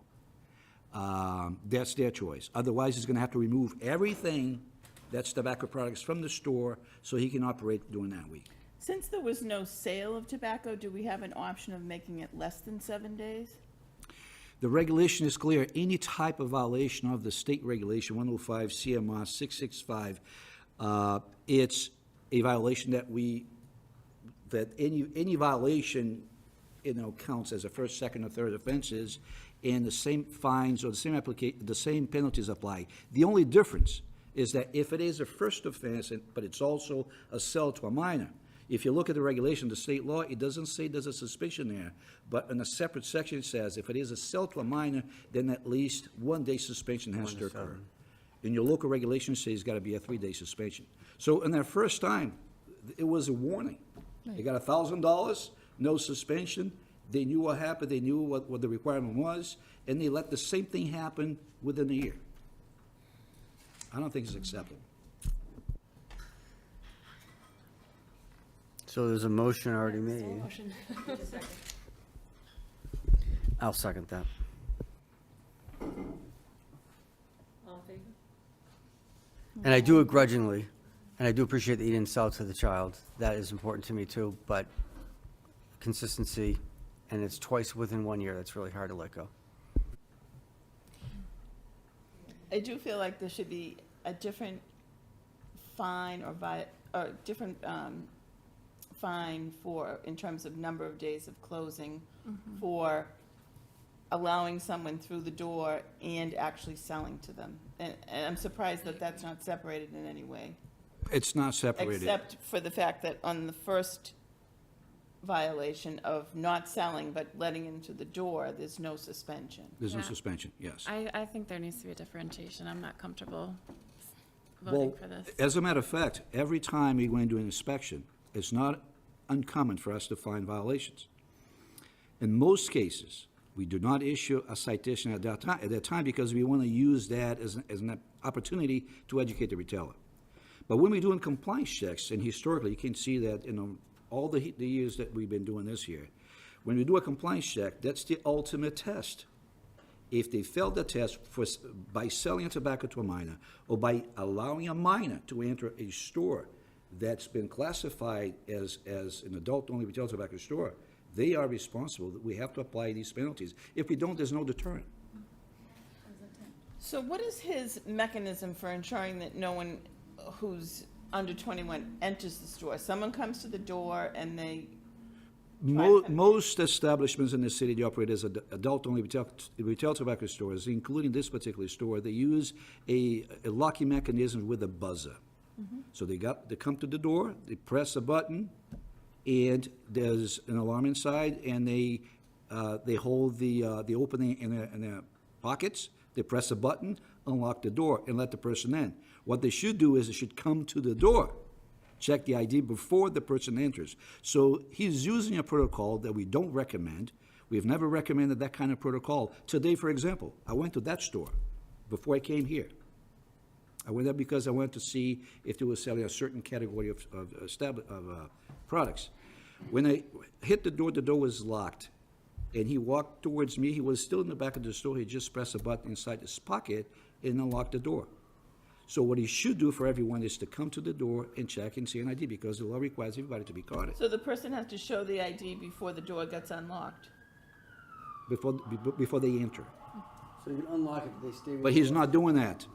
That's their choice. Otherwise, he's gonna have to remove everything that's tobacco products from the store so he can operate during that week. Since there was no sale of tobacco, do we have an option of making it less than 7 days? The regulation is clear. Any type of violation of the state regulation, 105 CMR 665, it's a violation that any violation, counts as a first, second, or third offenses, and the same fines or the same penalties apply. The only difference is that if it is a first offense, but it's also a sale to a minor, if you look at the regulation, the state law, it doesn't say there's a suspicion there, but in a separate section it says if it is a sale to a minor, then at least 1 day suspension has to occur. In your local regulation, it says it's got to be a 3-day suspension. So in that first time, it was a warning. They got $1,000, no suspension. They knew what happened. They knew what the requirement was, and they let the same thing happen within a year. I don't think it's acceptable. So there's a motion already made. I'll second that. And I do it grudgingly, and I do appreciate that you didn't sell to the child. That is important to me too, but consistency, and it's twice within 1 year, that's really hard to let go. I do feel like there should be a different fine or different fine for, in terms of number of days of closing, for allowing someone through the door and actually selling to them. And I'm surprised that that's not separated in any way, It's not separated. except for the fact that on the first violation of not selling but letting into the door, there's no suspension. There's no Yeah. suspension, yes. I think there needs to be a differentiation. I'm not comfortable Well, voting for this. as a matter of fact, every time we go into an inspection, it's not uncommon for us to find violations. In most cases, we do not issue a citation at that time because we want to use that as an opportunity to educate the retailer. But when we're doing compliance checks, and historically, you can see that, all the years that we've been doing this here, when we do a compliance check, that's the ultimate test. If they failed the test by selling tobacco to a minor, or by allowing a minor to enter a store that's been classified as an adult-only retail tobacco store, they are responsible. We have to apply these penalties. If we don't, there's no deterrent. So what is his mechanism for ensuring that no one who's under 21 enters the store? Someone comes to the door and they Most establishments in the city, they operate as adult-only retail tobacco stores, including this particular store. They use a locking mechanism with a buzzer. So they come to the door, they press a button, and there's an alarm inside, and they hold the opening in their pockets. They press a button, unlock the door, and let the person in. What they should do is they should come to the door, check the ID before the person enters. So he's using a protocol that we don't recommend. We've never recommended that kind of protocol. Today, for example, I went to that store before I came here. I went there because I wanted to see if they were selling a certain category of products. When I hit the door was locked, and he walked towards me. He was still in the back of the store. He just pressed a button inside his pocket and unlocked the door. So what he should do for everyone is to come to the door and check and see an ID, because the law requires everybody to be carded So the person has to show the ID before the door gets unlocked? before they enter. So you can unlock it, they stay. But he's not doing that.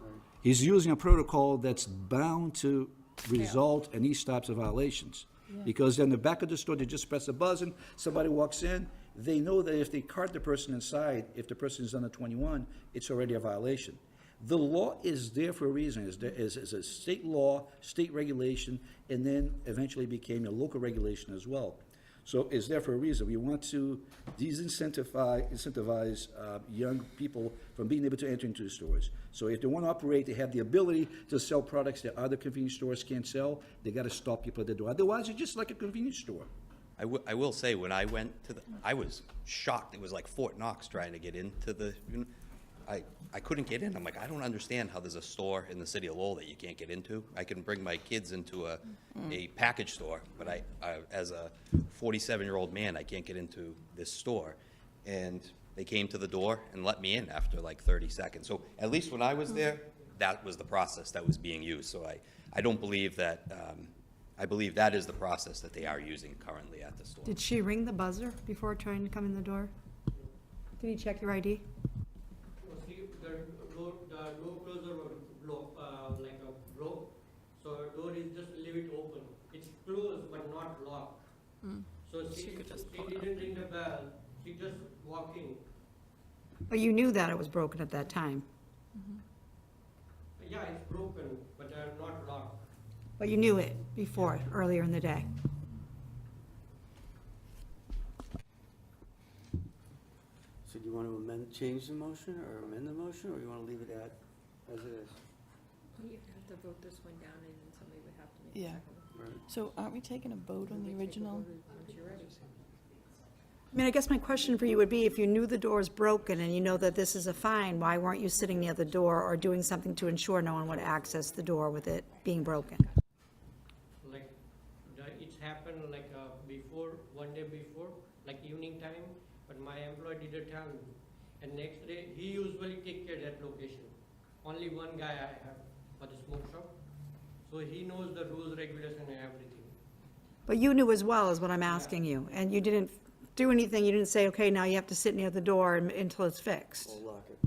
He's using a protocol that's bound to result in these types of violations. Because in the back of the store, they just press a button, somebody walks in, they know that if they cart the person inside, if the person is under 21, it's already a violation. The law is there for a reason. It's a state law, state regulation, and then eventually became a local regulation as well. So it's there for a reason. We want to incentivize young people from being able to enter into the stores. So if they want to operate, they have the ability to sell products that other convenience stores can't sell, they got to stop people at the door. Otherwise, it's just like a convenience store. I will say, when I went to I was shocked. It was like Fort Knox trying to get into the, I couldn't get in. I'm like, I don't understand how there's a store in the city of Lowell that you can't get into. I can bring my kids into a package store, but I as a 47-year-old man, I can't get into this store. And they came to the door and let me in after like 30 seconds. So at least when I was there, that was the process that was being used. So I don't believe that, I believe that is the process that they are using currently at the store. Did she ring the buzzer before trying to come in the door? Did he check your ID? See, the door closer was broke, so door is just leave it open. It's closed but not locked. So she didn't ring the bell, she just walked in. But you knew that it was broken at that time? Yeah, it's broken, but not locked. But you knew it before, earlier in the day? So do you want to change the motion, or amend the motion, or you want to leave it as it is? You have to vote this one down and then somebody would have to make a Yeah. second. So aren't we taking a vote on the original? Once you're ready. I mean, I guess my question for you would be, if you knew the door is broken and you know that this is a fine, why weren't you sitting near the door or doing something to ensure no one would access the door with it being broken? Like, it's happened like before, one day before, like evening time, but my employee didn't tell me. And next day, he usually take care of that location. Only one guy I have for the smoke shop. So he knows the rules, regulation and everything. But you knew as well, is what I'm asking you, and you didn't do anything, you didn't say, okay, now you have to sit near the door until it's fixed. We'll lock it.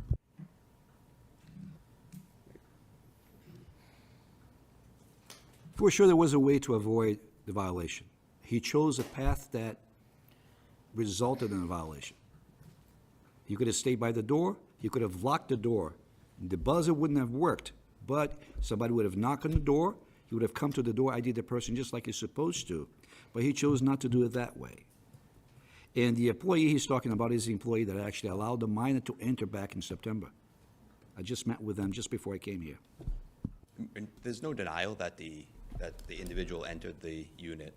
For sure, there was a way to avoid the violation. He chose a path that resulted in a violation. He could have stayed by the door, he could have locked the door. The buzzer wouldn't have worked, but somebody would have knocked on the door, he would have come to the door, ID'd the person just like he's supposed to, but he chose not to do it that way. And the employee he's talking about is the employee that actually allowed the minor to enter back in September. I just met with them just before I came here. And there's no denial that the individual entered the unit,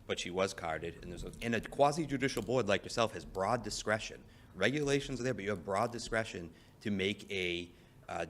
but she was carded, and a quasi-judicial board like yourself has broad discretion. Regulations are there, but you have broad discretion to make a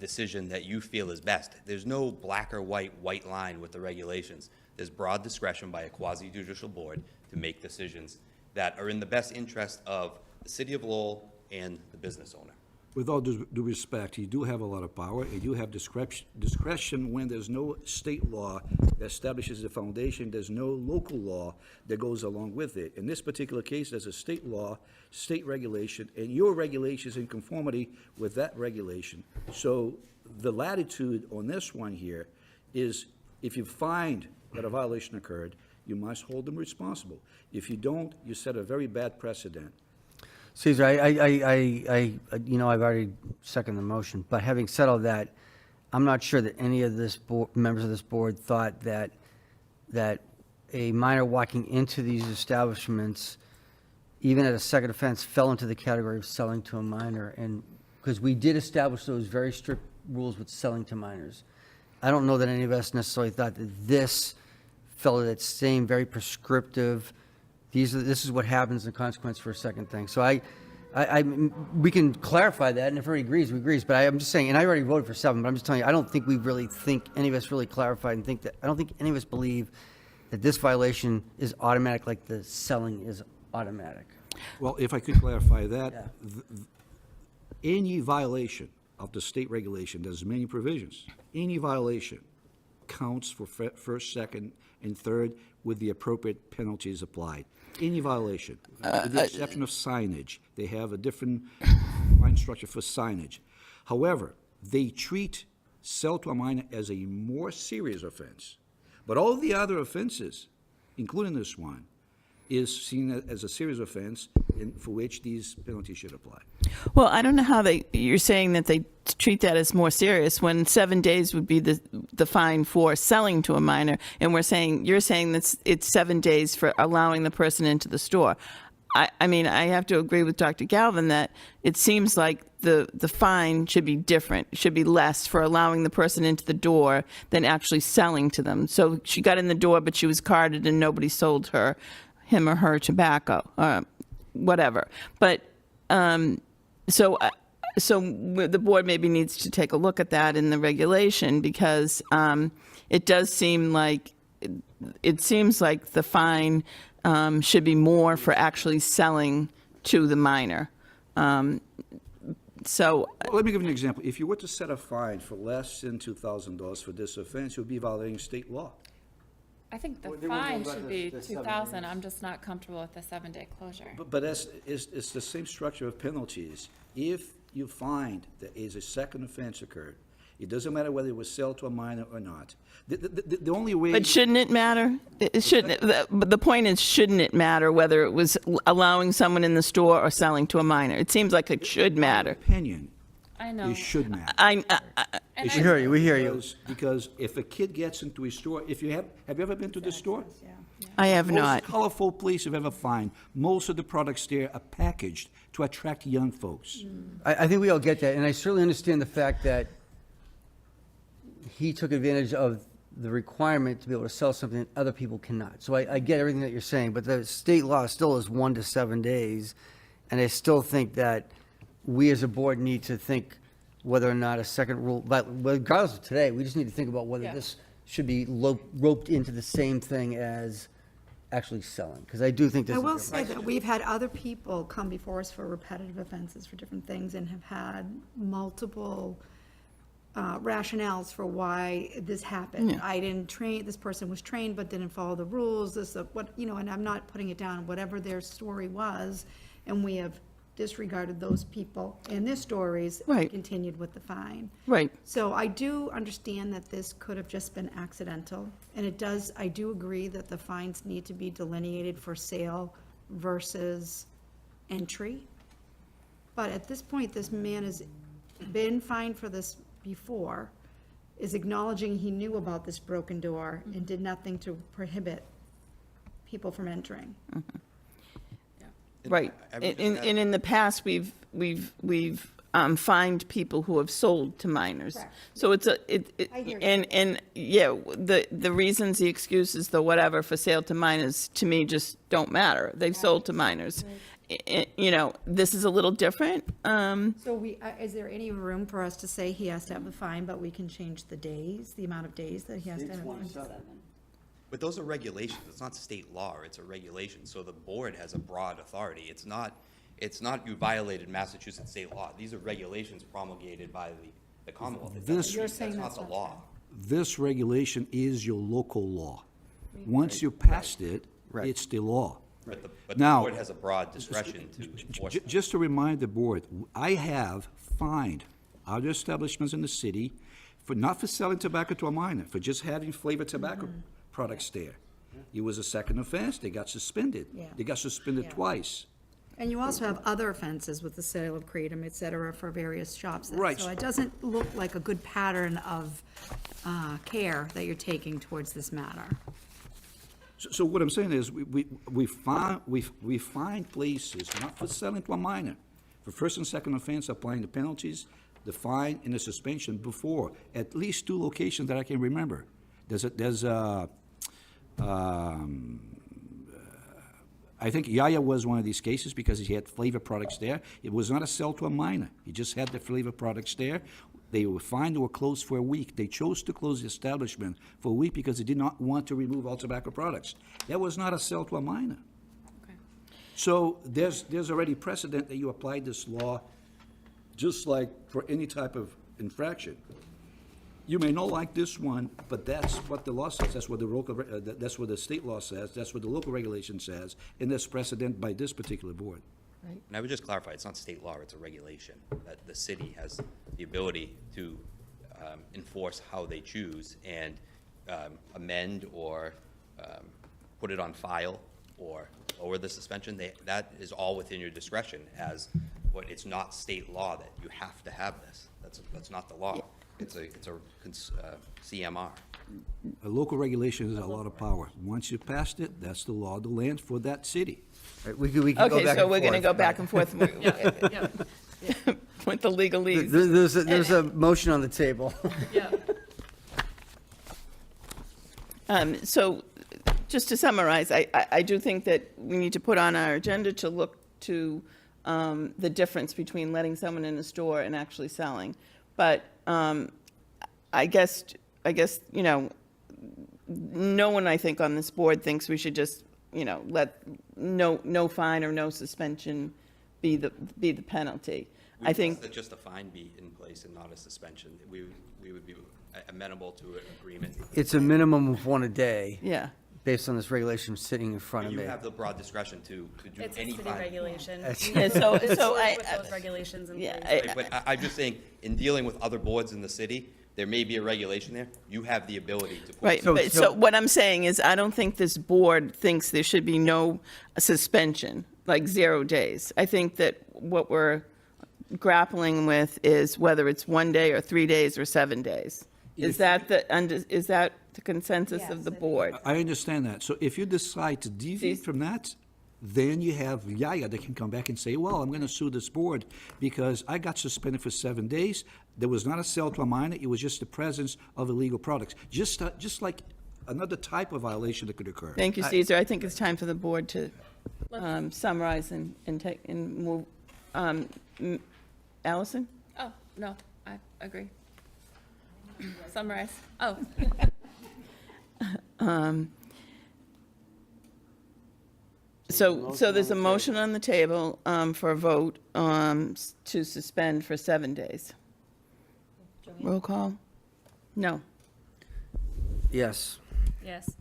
decision that you feel is best. There's no black or white line with the regulations. There's broad discretion by a quasi-judicial board to make decisions that are in the best interest of the city of Lowell and the business owner. With all due respect, you do have a lot of power, and you have discretion when there's no state law that establishes the foundation, there's no local law that goes along with it. In this particular case, there's a state law, state regulation, and your regulation is in conformity with that regulation. So the latitude on this one here is, if you find that a violation occurred, you must hold them responsible. If you don't, you set a very bad precedent. Caesar, I've already seconded the motion, but having said all that, I'm not sure that any of this members of this board thought that a minor walking into these establishments, even at a second offense, fell into the category of selling to a minor, and, because we did establish those very strict rules with selling to minors. I don't know that any of us necessarily thought that this fell into that same very prescriptive, this is what happens in consequence for a second thing. So we can clarify that, and if everybody agrees, we agrees. But I'm just saying, and I already voted for 7, but I'm just telling you, I don't think we really think, any of us really clarified and think that, I don't think any of us believe that this violation is automatic like the selling is automatic. Well, if I could clarify that, Yeah. Any violation of the state regulation, there's many provisions, any violation counts for first, second, and third with the appropriate penalties applied. Any violation, with the exception of signage, they have a different fine structure for signage. However, they treat sell to a minor as a more serious offense. But all the other offenses, including this one, is seen as a serious offense for which these penalties should apply. Well, I don't know how you're saying that they treat that as more serious when 7 days would be the fine for selling to a minor, and you're saying that it's 7 days for allowing the person into the store. I mean, I have to agree with Dr. Galvin that it seems like the fine should be different, should be less for allowing the person into the door than actually selling to them. So she got in the door, but she was carded and nobody sold him or her tobacco, whatever. But so the board maybe needs to take a look at that in the regulation, because it does seem like the fine should be more for actually selling to the minor. So Well, let me give you an example. If you were to set a fine for less than $2,000 for this offense, you would be violating state law. I think the Well, they were fine talking should about be the 7 2,000. days. I'm just not comfortable with the 7-day closure. But it's the same structure of penalties. If you find that a second offense occurred, it doesn't matter whether it was sold to a minor or not. The only way. But shouldn't it matter? It shouldn't. But the point is, shouldn't it matter whether it was allowing someone in the store or selling to a minor? It seems like it should matter. Opinion, I know. it should matter. And It I- should hear you, we hear you. Because if a kid gets into a store, have you ever been to the store? I have not. Most colorful place you've ever find. Most of the products there are packaged to attract young folks. I think we all get that, and I certainly understand the fact that he took advantage of the requirement to be able to sell something that other people cannot. So I get everything that you're saying, but the state law still is 1 to 7 days, and I still think that we as a board need to think whether or not a second rule, but regardless of today, we just need to think about whether Yeah. this should be roped into the same thing as actually selling, because I do think this I is. will say that we've had other people come before us for repetitive offenses for different things and have had multiple rationales for why this happened. I didn't train, this person was trained but didn't follow the rules, and I'm not putting it down, whatever their story was, and we have disregarded those people and their stories and Right. continued with the fine. Right. So I do understand that this could have just been accidental, and I do agree that the fines need to be delineated for sale versus entry. But at this point, this man has been fined for this before, is acknowledging he knew about this broken door and did nothing to prohibit people from entering. Right. I would just And add- in the past, we've fined people who have sold to minors. Correct. So it's I hear you. and yeah, the reasons, the excuses, the whatever for sale to minors, to me, just don't matter. They've sold to minors. This is a little different. So is there any room for us to say he has to have the fine, but we can change the days, the amount of days that he has to have? But those are regulations, it's not state law, it's a regulation, so the board has a broad authority. It's not you violated Massachusetts state law, these are regulations promulgated by the Commonwealth. You're saying That's that's not the not law. This regulation is your local law. Once you passed it, Right. it's the law. But the Now- board has a broad discretion to enforce it. Just to remind the board, I have fined other establishments in the city not for selling tobacco to a minor, for just having flavored tobacco products there. It was a second offense, they got suspended. Yeah. They got suspended Yeah. twice. And you also have other offenses with the sale of kratom, et cetera, for various shops. there. Right. So it doesn't look like a good pattern of care that you're taking towards this matter. So what I'm saying is, we find places not for selling to a minor, for first and second offense, applying the penalties, the fine and the suspension before, at least 2 locations that I can remember. I think Yaya was one of these cases because he had flavor products there. It was not a sell to a minor. He just had the flavor products there. They were fined, they were closed for a week. They chose to close the establishment for a week because they did not want to remove all tobacco products. That was not a sell to a minor. So there's already precedent that you apply this law just like for any type of infraction. You may not like this one, but that's what the law says, that's what that's what the state law says, that's what the local regulation says, and there's precedent by this particular board. And I would just clarify, it's not state law, it's a regulation, that the city has the ability to enforce how they choose and amend or put it on file or lower the suspension. That is all within your discretion but it's not state law that you have to have this. That's not the law. It's a CMR. A local regulation is a lot of power. Once you passed it, that's the law of the land for that city. Right, we could go Okay, back so and we're going to forth. go back and forth with the legalese. There's a motion on the table. So, just to summarize, I do think that we need to put on our agenda to look to the difference between letting someone in a store and actually selling. But I guess, you know, no one, I think, on this board thinks we should just, you know, let no fine or no suspension be the penalty. I think That just a fine be in place and not a suspension. We would be amenable to an agreement. It's a minimum of one a day. Yeah. Based on this regulation sitting in front of You me. have the broad discretion to do It's a any city fine. regulation. Yeah, so With I, those regulations in yeah, place. Right, but I'm just saying, in dealing with other boards in the city, there may be a regulation there. You have the ability to put. right, So- but so- so what I'm saying is, I don't think this board thinks there should be no suspension, like 0 days. I think that what we're grappling with is whether it's 1 day or 3 days or 7 days. Is that the consensus of the board? I understand that. So if you decide to deviate from that, then you have Yaya that can come back and say, well, I'm going to sue this board because I got suspended for 7 days. There was not a sale to a minor. It was just the presence of illegal products. Just like another type of violation that could occur. Thank you, Caesar. I think it's time for the board to summarize and move. Allison? Oh, no, I agree. Summarize. Oh, So there's a motion on the table for a vote to suspend for 7 days. Roll call? No. Yes. Yes.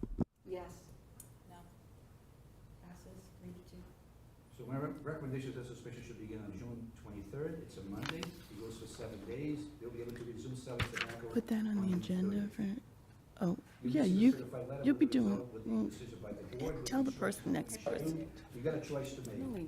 So my recommendation is that suspension should begin on June 23rd. It's a Monday. It goes for 7 days. They'll be able to resume selling tobacco. Put that on the agenda for, oh, You yeah, receive a certified letter you'll be with the doing, result with the well, decision by the board, with tell the instructions person next from person. You got a choice to make. You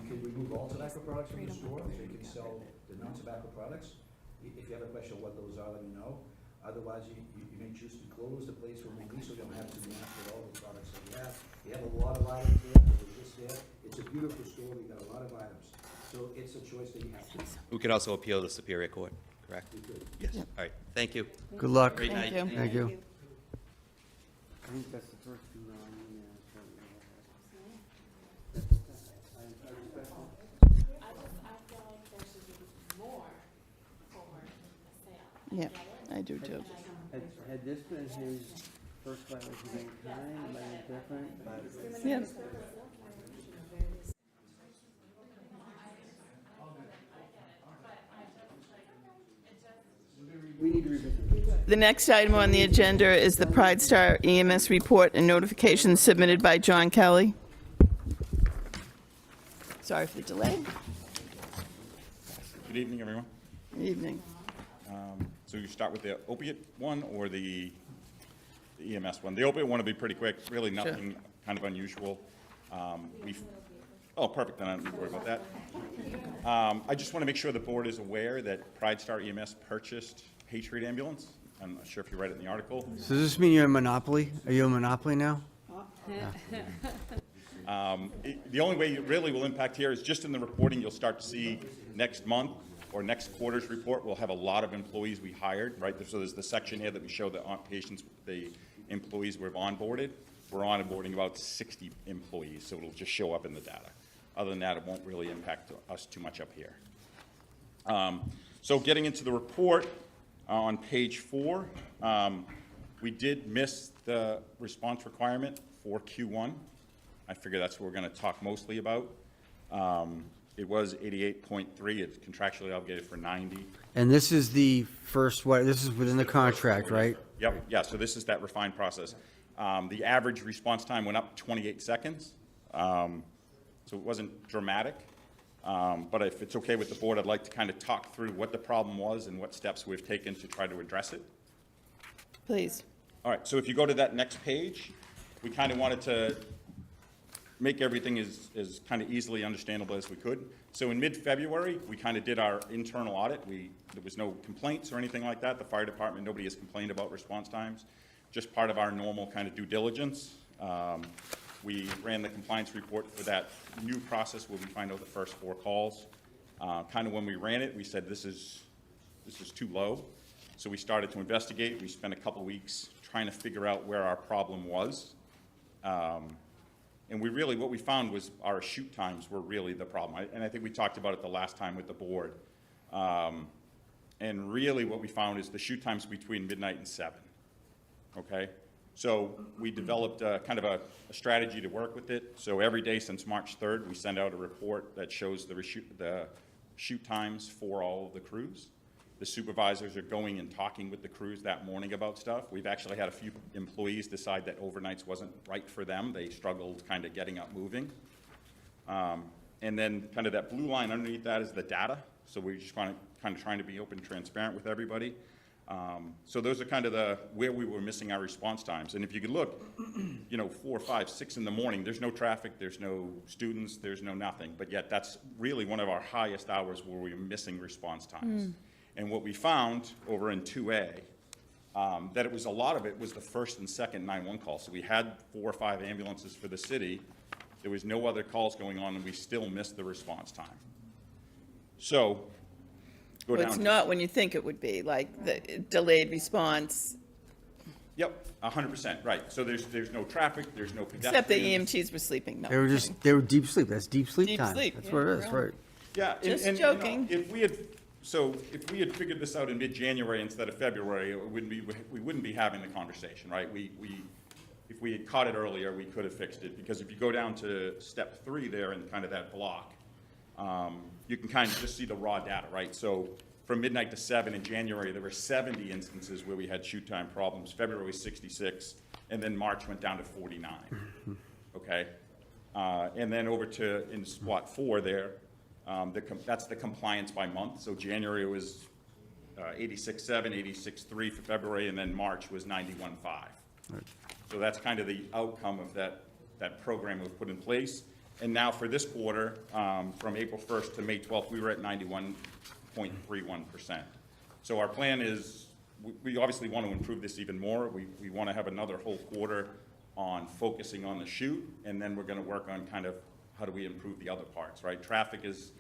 can remove all tobacco products from the store, so you can sell the non-tobacco products. If you have a question of what those are, let me know. Otherwise, you may choose to close the place for a week, so you don't have to match with all the products that you have. You have a lot of items there, they're just there. It's a beautiful store, we got a lot of items. So it's a choice that you have to make. We could also appeal to Superior Court, correct? You could. Yes. All right, thank you. Good luck. Great night. Thank you. Thank you. I think that's the first two Yeah, I do too. Had this been his first violation of any kind, it might have been different, but. Yeah. We need to revisit. The next item on the agenda is the Pride Star EMS report and notification submitted by John Kelly. Sorry for the delay. Good evening, everyone. Good evening. So you start with the opiate one or the EMS one? The opiate one will be pretty quick, really nothing kind of unusual. Oh, perfect, then I don't need to worry about that. I just want to make sure the board is aware that Pride Star EMS purchased Patriot Ambulance. I'm not sure if you read it in the article. So does this mean you're a monopoly? Are you a monopoly now? The only way it really will impact here is just in the reporting. You'll start to see next month or next quarter's report, we'll have a lot of employees we hired, right? So there's the section here that we show the patients, the employees we've onboarded. We're onboarding about 60 employees, so it'll just show up in the data. Other than that, it won't really impact us too much up here. So getting into the report, on page 4, we did miss the response requirement for Q1. I figure that's what we're going to talk mostly about. It was 88.3. It's contractually obligated for 90. And this is the first, this is within the contract, right? Yep, yeah, so this is that refined process. The average response time went up 28 seconds, so it wasn't dramatic. But if it's okay with the board, I'd like to kind of talk through what the problem was and what steps we've taken to try to address it. Please. All right, so if you go to that next page, we kind of wanted to make everything as kind of easily understandable as we could. So in mid-February, we kind of did our internal audit. There was no complaints or anything like that. The fire department, nobody has complained about response times, just part of our normal kind of due diligence. We ran the compliance report for that new process where we find out the first 4 calls. Kind of when we ran it, we said this is too low. So we started to investigate. We spent a couple weeks trying to figure out where our problem was. And what we found was our shoot times were really the problem. And I think we talked about it the last time with the board. And really what we found is the shoot times between midnight and 7, okay? So we developed kind of a strategy to work with it. So every day since March 3rd, we send out a report that shows the shoot times for all of the crews. The supervisors are going and talking with the crews that morning about stuff. We've actually had a few employees decide that overnights wasn't right for them. They struggled kind of getting up moving. And then kind of that blue line underneath that is the data. So we just kind of trying to be open and transparent with everybody. So those are kind of where we were missing our response times. And if you could look, 4, 5, 6 in the morning, there's no traffic, there's no students, there's no nothing. But yet that's really one of our highest hours where we were missing response times. And what we found over in 2A, that it was a lot of it was the first and second 911 calls. So we had 4 or 5 ambulances for the city. There was no other calls going on, and we still missed the response time. So go down. It's not when you think it would be, like the delayed response, Yep, 100%, right. So there's no traffic, there's no pedestrians. except the EMTs were sleeping. No, They were deep sleep. That's deep sleep Deep time. sleep, That's yeah, what it is, really. right? Yeah, Just joking. If we had figured this out in mid-January instead of February, we wouldn't be having the conversation, right? If we had caught it earlier, we could have fixed it, because if you go down to step 3 there in kind of that block, you can kind of just see the raw data, right? So from midnight to 7 in January, there were 70 instances where we had shoot time problems. February was 66, and then March went down to 49, okay? And then over to in spot 4 there, that's the compliance by month. So January was 86.7, 86.3 for February, and then March was 91.5. Right. So that's kind of the outcome of that program we've put in place. And now for this quarter, from April 1st to May 12th, we were at 91.31%. So our plan is, we obviously want to improve this even more. We want to have another whole quarter on focusing on the shoot, and then we're going to work on kind of how do we improve the other parts, right? Traffic is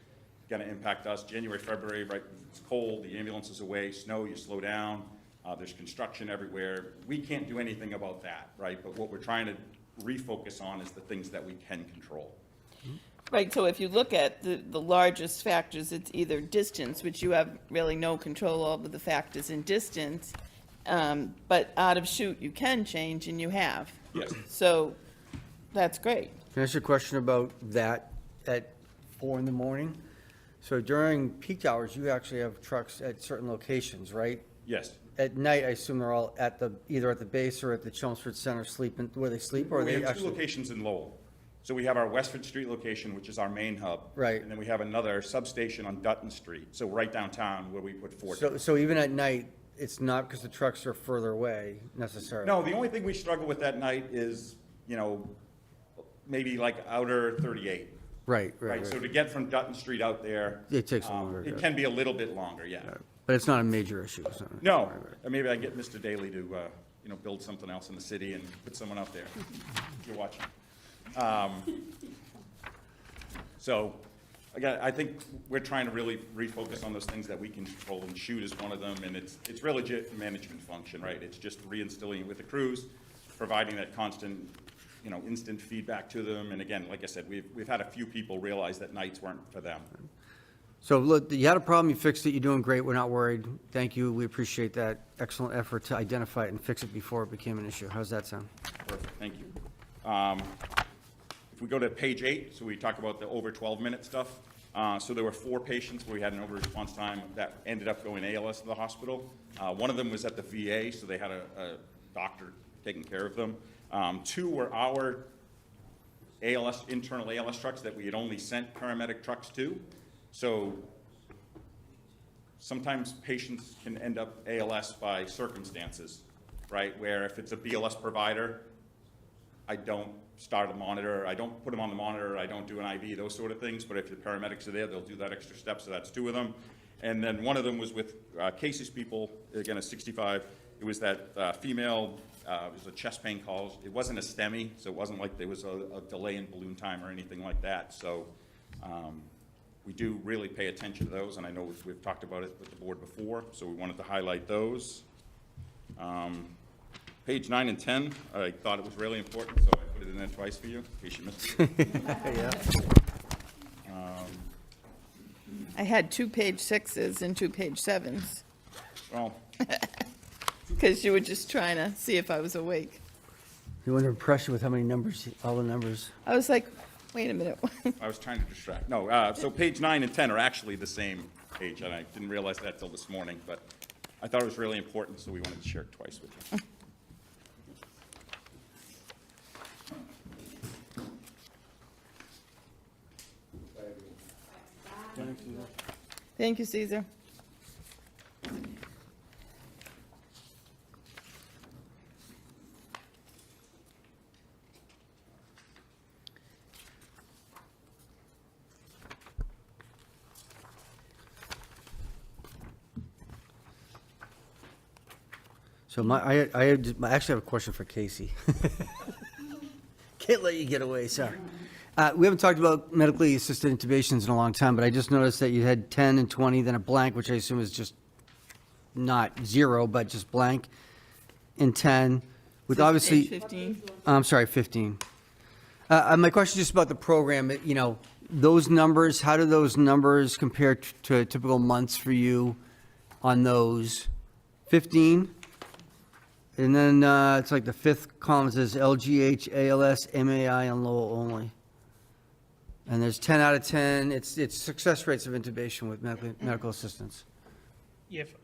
going to impact us. January, February, right? It's cold, the ambulance is away, snow, you slow down. There's construction everywhere. We can't do anything about that, right? But what we're trying to refocus on is the things that we can control. right, so if you look at the largest factors, it's either distance, which you have really no control over the factors in distance, but out of shoot, you can change, and you have. Yes. So, that's great. Can I ask you a question about that at 4 in the morning? So during peak hours, you actually have trucks at certain locations, right? Yes. At night, I assume they're all either at the base or at the Chelmsford Center sleeping, where they sleep, or are We they have 2 actually? locations in Lowell. So we have our Westford Street location, which is our main hub. Right. And then we have another substation on Dutton Street, so right downtown where we put 4 So even at night, it's not because the trucks are further away necessarily? No, the only thing we struggle with that night is, maybe like outer 38. Right. So to get from Dutton Street out there. It takes longer, It yeah. can be a little bit longer, yeah. But it's not a major issue, so. No, Right, right. maybe I get Mr. Daly to, build something else in the city and put someone out there. You're watching. So, again, I think we're trying to really refocus on those things that we can control, and shoot is one of them, and it's really just a management function, right? It's just reinstilling it with the crews, providing that constant, instant feedback to them, and again, like I said, we've had a few people realize that nights weren't for them. So look, you had a problem, you fixed it, you're doing great, we're not worried. Thank you, we appreciate that excellent effort to identify it and fix it before it became an issue. How's that sound? Perfect, thank you. If we go to page 8, so we talk about the over 12-minute stuff. So there were 4 patients where we had an over response time that ended up going ALS to the hospital. One of them was at the VA, so they had a doctor taking care of them. 2 were our ALS, internal ALS trucks that we had only sent paramedic trucks to. So sometimes patients can end up ALS by circumstances, right? Where if it's a BLS provider, I don't start a monitor, I don't put them on the monitor, I don't do an IV, those sort of things. But if the paramedics are there, they'll do that extra step, so that's 2 of them. And then one of them was with Casey's people, again, a 65. It was that female, it was a chest pain call. It wasn't a STEMI, so it wasn't like there was a delay in balloon time or anything like that. So we do really pay attention to those, and I know we've talked about it with the board before, so we wanted to highlight those. Page 9 and 10, I thought it was really important, so I put it in there twice for you, in case you missed it. Yeah. I had 2 page 6s and 2 page 7s, Well, because you were just trying to see if I was awake. You want to impress you with how many numbers, all the numbers. I was like, wait a minute. I was trying to distract. No, so page 9 and 10 are actually the same page, and I didn't realize that till this morning, but I thought it was really important, so we wanted to share it twice with you. Thank you, Caesar. So I actually have a question for Casey. Can't let you get away, sorry. We haven't talked about medically assisted intubations in a long time, but I just noticed that you had 10 and 20, then a blank, which I assume is just not 0, but just blank, and 10, with obviously. Page 15. I'm sorry, 15. My question is just about the program, you know, those numbers, how do those numbers compare to typical months for you on those? 15? And then it's like the 5th column says LGH, ALS, MAI, and Lowell only. And there's 10 out of 10. It's success rates of intubation with medical assistance. If,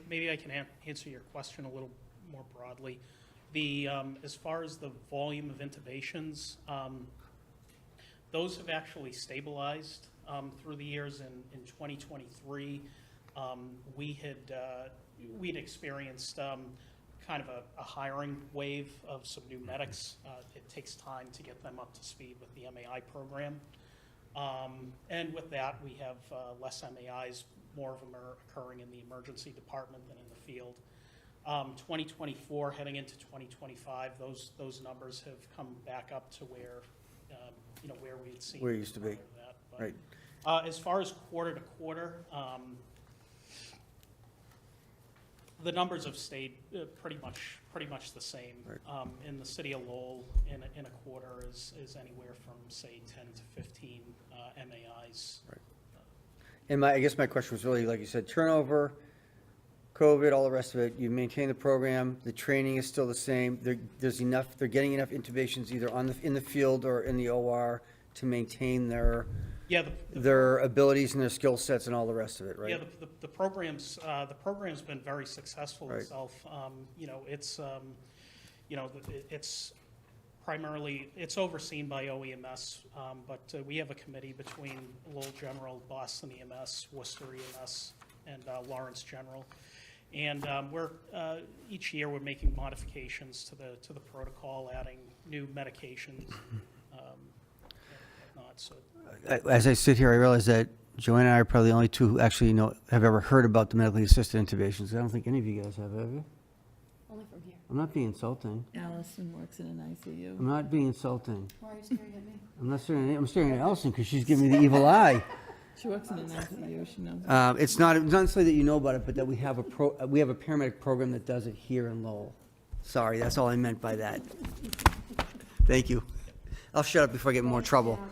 maybe I can answer your question a little more broadly. As far as the volume of intubations, those have actually stabilized through the years. In 2023, we'd experienced kind of a hiring wave of some new medics. It takes time to get them up to speed with the MAI program. And with that, we have less MAIs. More of them are occurring in the emergency department than in the field. 2024, heading into 2025, those numbers have come back up to where, where we had seen. Where it used to be. That. But, Right. as far as quarter to quarter, the numbers have stayed pretty much the same. Right. In the city of Lowell, in a quarter is anywhere from, say, 10 to 15 MAIs. Right. And I guess my question was really, like you said, turnover, COVID, all the rest of it. You maintain the program. The training is still the same. There's enough. They're getting enough intubations either in the field or in the OR to maintain their abilities and their skill sets and all the rest of it, right? Yeah, the program's been very successful Right. itself. It's primarily, it's overseen by OEMS, but we have a committee between Lowell General, Boston EMS, Worcester EMS, and Lawrence General. And each year we're making modifications to the protocol, adding new medications, and whatnot. So As I sit here, I realize that Joanne and I are probably the only two who actually have ever heard about the medically assisted intubations. I don't think any of you guys have you? Only from here. I'm not being insulting. Allison works in an ICU. I'm not being insulting. Why are you staring at me? I'm staring at Allison because she's giving me the evil eye. She works in an ICU, she knows. It's not necessarily that you know about it, but that we have a paramedic program that does it here in Lowell. Sorry, that's all I meant by that. Thank you. I'll shut up before I get in more trouble. All right.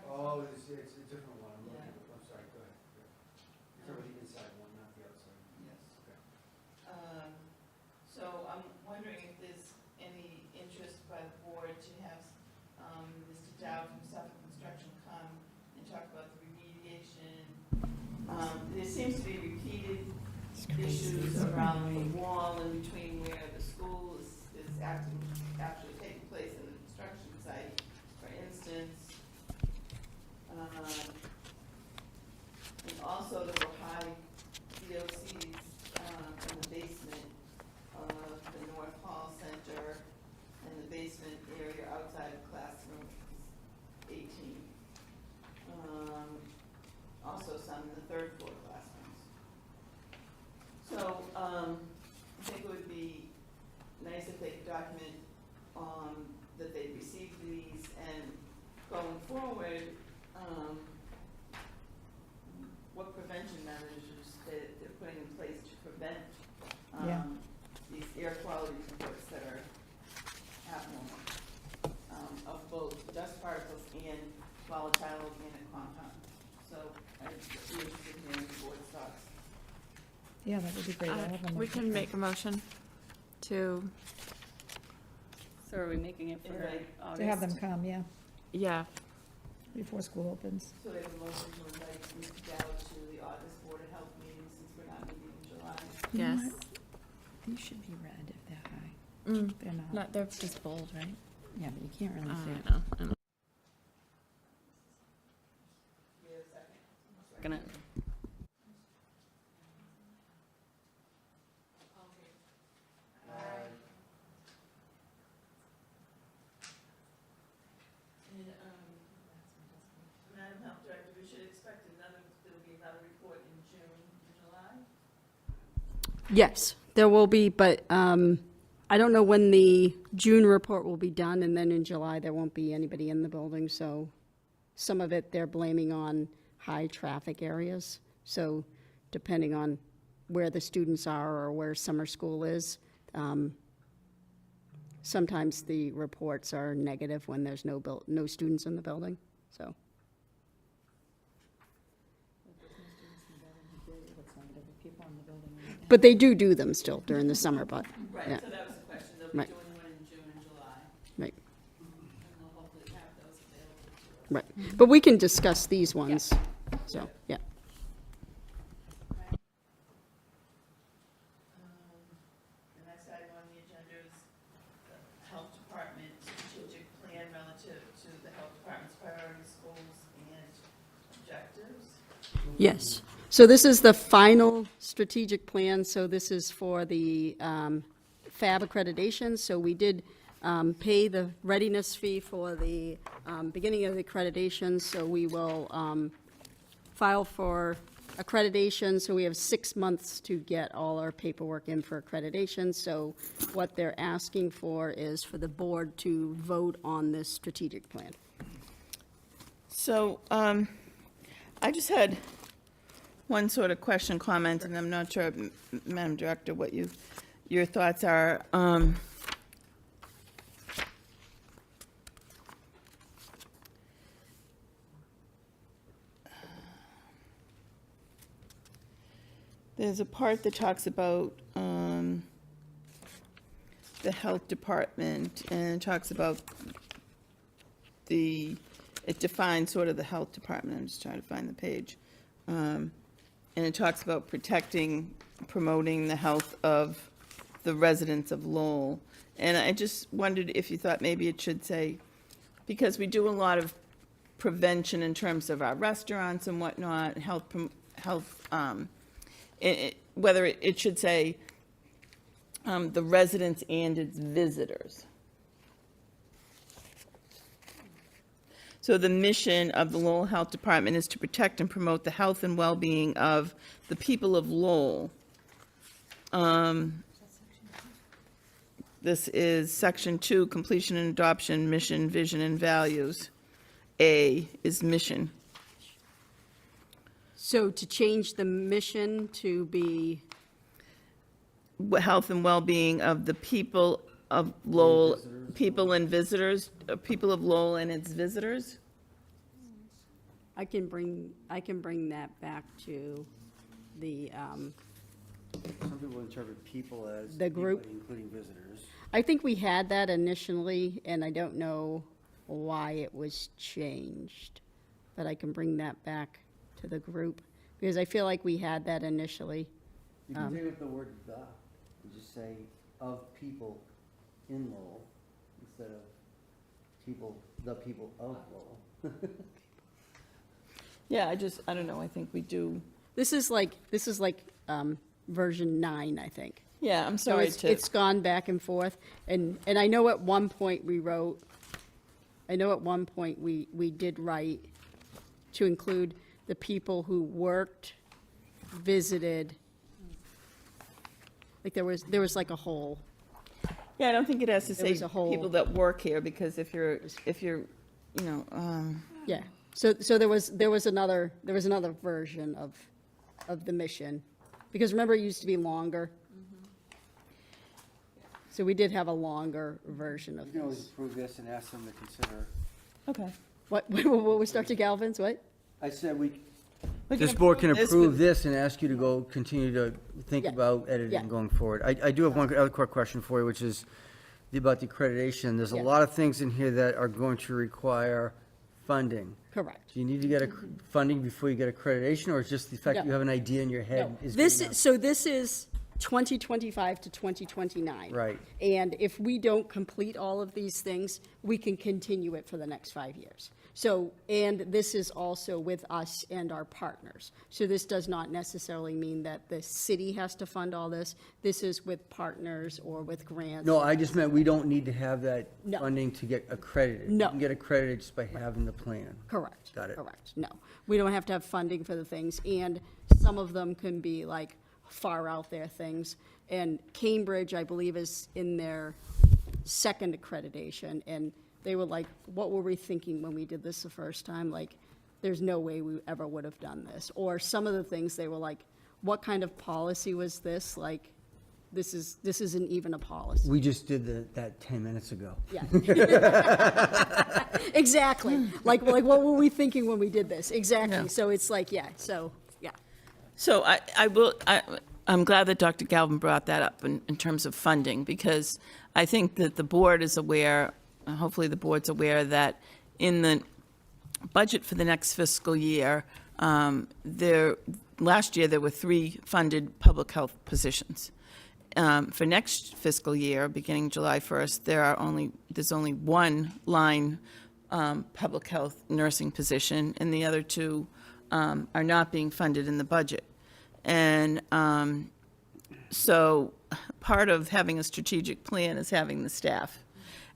Oh, it's a different one, I'm looking, I'm sorry, go ahead. It's already inside one, not the outside. Yes. Okay. So I'm wondering if there's any interest by the board to have Mr. Dow from Suffolk Construction come and talk about the remediation. There seems to be repeated issues around the wall in between where the school is actually taking place in the construction site. For instance, and also there were high VOCs in the basement of the North Hall Center and the basement area outside of classroom 18. Also some in the third floor classrooms. So I think it would be nice if they could document that they received these, and going forward, what prevention measures that they're putting in place to prevent Yeah. these air quality reports that are abnormal of both dust particles and volatile organic compounds. So I'd be interested in hearing the board's thoughts. Yeah, that would be great. I'll have them We look. can make a motion to, So are we making it for Invite- August? To have them come, yeah, yeah, before school opens. So we have a motion to invite Mr. Dow to the August Board of Health meeting since we're not meeting in July. You know yes. what? These should be red if they're high. Mm, They're not. not, they're just bold, right? Yeah, but you can't really see it. I know, I know. We have a second? Gonna, And, Madam Health Director, we should expect there'll be another report in June, July? Yes, there will be, but I don't know when the June report will be done, and then in July, there won't be anybody in the building, so some of it they're blaming on high traffic areas. So depending on where the students are or where summer school is, sometimes the reports are negative when there's no students in the building, so. But they do them still during the summer, but, Right, yeah, so that was the question, they'll be Right. doing one in June and July, right, and we'll hopefully have those available to us. right. But we can discuss these ones, so, yeah. The next item on the agenda is the Health Department strategic plan relative to the Health Department's priorities, goals, and objectives. Yes. So this is the final strategic plan, so this is for the FAB accreditation. So we did pay the readiness fee for the beginning of the accreditation, so we will file for accreditation, so we have 6 months to get all our paperwork in for accreditation. So what they're asking for is for the board to vote on this strategic plan. So, I just had one sort of question, comment, and I'm not sure, Madam Director, what your thoughts are. There's a part that talks about the health department, and it talks about it defines sort of the health department. I'm just trying to find the page. And it talks about protecting, promoting the health of the residents of Lowell. And I just wondered if you thought maybe it should say, because we do a lot of prevention in terms of our restaurants and whatnot, whether it should say the residents and its visitors. So the mission of the Lowell Health Department is to protect and promote the health and well-being of the people of Lowell. This is Section 2, Completion and Adoption, Mission, Vision, and Values. A is mission. So to change the mission to be, Health and well-being of the people of Lowell, people and visitors, people of Lowell and its visitors? I can bring that back to the, Some people interpret people as. The group. people, including visitors. I think we had that initially, and I don't know why it was changed. But I can bring that back to the group, because I feel like we had that initially. You can take out the word "the," and just say "of people in Lowell," instead of the people of Lowell. Yeah, I don't know, I think we do, This is like version 9, I think. yeah, I'm So sorry it's gone back and forth, and I know at one point we did write to include the people who worked, visited, like there was like a whole, Yeah, I don't think it has to There say was a whole- people that work here, because if you're, you know, yeah. So there was another version of the mission, because remember, it used to be longer. So we did have a longer version You of can always this. approve this and ask them to consider. okay. What was Dr. Galvin's, what? I said we, We this board can this approve with- this and ask you to continue to think Yeah. about Yeah. editing going forward. I do have one other quick question for you, which is about the accreditation. There's a Yeah. lot of things in here that are going to require funding. Correct. Do you need to get funding before you get accreditation, or is just the fact that No. you have an idea in your head? No, is this, good enough? so this is 2025 to 2029. Right. And if we don't complete all of these things, we can continue it for the next 5 years. So, and this is also with us and our partners. So this does not necessarily mean that the city has to fund all this. This is with partners or with grants. No, I just meant we don't need to have that No. funding to get accredited. No. You can get accredited just by having the plan. Correct. Got it. Correct. No, we don't have to have funding for the things, and some of them can be like far out there things. And Cambridge, I believe, is in their second accreditation, and they were like, what were we thinking when we did this the first time? Like, there's no way we ever would have done this. Or some of the things, they were like, what kind of policy was this? Like, this isn't even a policy. We just did that 10 minutes ago. Yeah. Exactly. Like what were we thinking when we did this? Exactly. Yeah. So it's like, yeah, so, yeah. So I'm glad that Dr. Galvin brought that up in terms of funding, because I think that the board is aware, hopefully the board's aware, that in the budget for the next fiscal year, last year there were 3 funded public health positions. For next fiscal year, beginning July 1st, there's only 1 line public health nursing position, and the other 2 are not being funded in the budget. And so part of having a strategic plan is having the staff.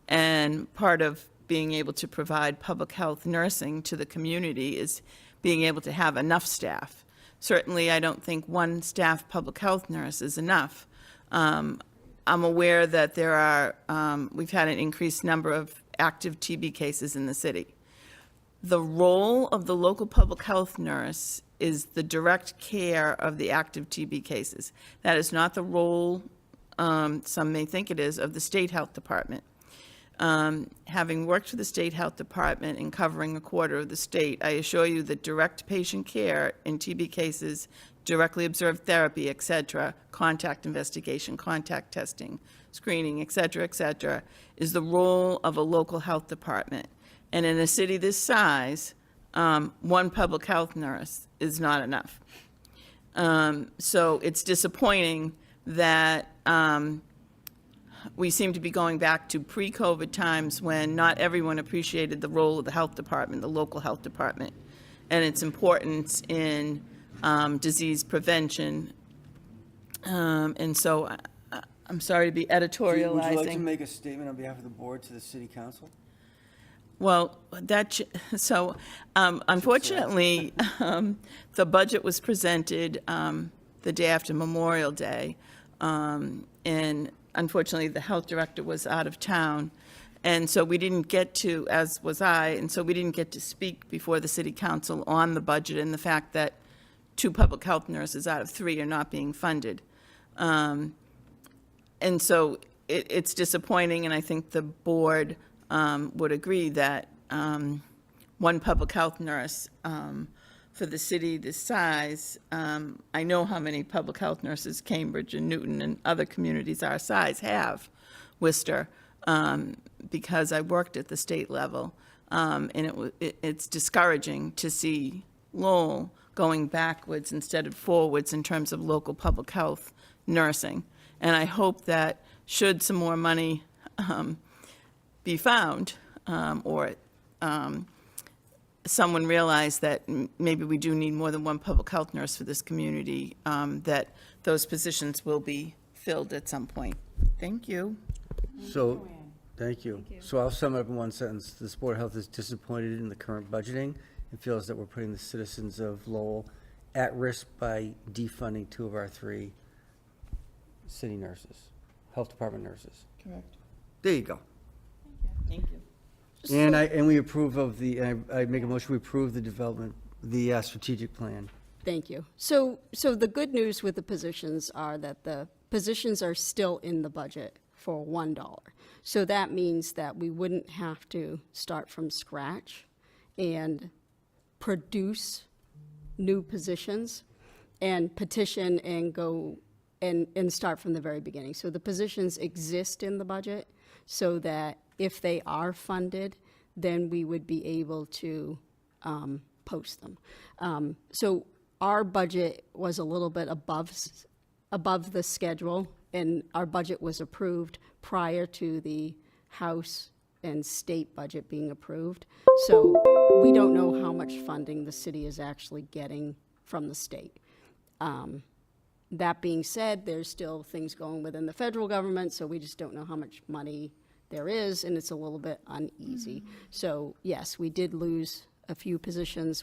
And part of being able to provide public health nursing to the community is being able to have enough staff. Certainly, I don't think 1 staff public health nurse is enough. I'm aware that we've had an increased number of active TB cases in the city. The role of the local public health nurse is the direct care of the active TB cases. That is not the role, some may think it is, of the state health department. Having worked for the state health department and covering a quarter of the state, I assure you that direct patient care in TB cases, directly observed therapy, et cetera, contact investigation, contact testing, screening, et cetera, is the role of a local health department. And in a city this size, 1 public health nurse is not enough. So it's disappointing that we seem to be going back to pre-COVID times when not everyone appreciated the role of the health department, the local health department, and its importance in disease prevention. And so I'm sorry to be editorializing. Would you like to make a statement on behalf of the board to the city council? Well, unfortunately, the budget was presented the day after Memorial Day, and unfortunately, the health director was out of town, and so we didn't get to, as was I, and so we didn't get to speak before the city council on the budget and the fact that 2 public health nurses out of 3 are not being funded. And so it's disappointing, and I think the board would agree that one public health nurse. For the city this size, I know how many public health nurses Cambridge and Newton and other communities our size have, Worcester, because I worked at the state level. And it's discouraging to see Lowell going backwards instead of forwards in terms of local public health nursing. And I hope that should some more money be found, or someone realize that maybe we do need more than one public health nurse for this community, that those positions will be filled at some point. Thank you. So, thank you. So I'll sum it up in one sentence. This Board of Health is disappointed in the current budgeting and feels that we're putting the citizens of Lowell at risk by defunding 2 of our 3 city nurses, health department nurses. Correct. There you go. Thank you. And we approve of I make a motion, we approve the development, the strategic plan. Thank you. So the good news with the positions are that the positions are still in the budget for $1. So that means that we wouldn't have to start from scratch and produce new positions and petition and go and start from the very beginning. So the positions exist in the budget so that if they are funded, then we would be able to post them. So our budget was a little bit above the schedule, and our budget was approved prior to the House and state budget being approved. So we don't know how much funding the city is actually getting from the state. That being said, there's still things going within the federal government, so we just don't know how much money there is, and it's a little bit uneasy. So yes, we did lose a few positions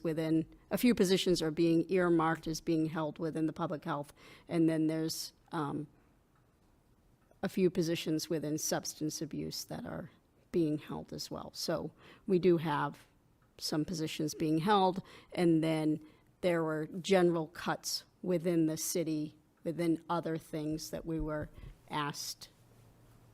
are being earmarked as being held within the public health, and then there's a few positions within substance abuse that are being held as well. So we do have some positions being held, and then there were general cuts within the city, within other things that we were asked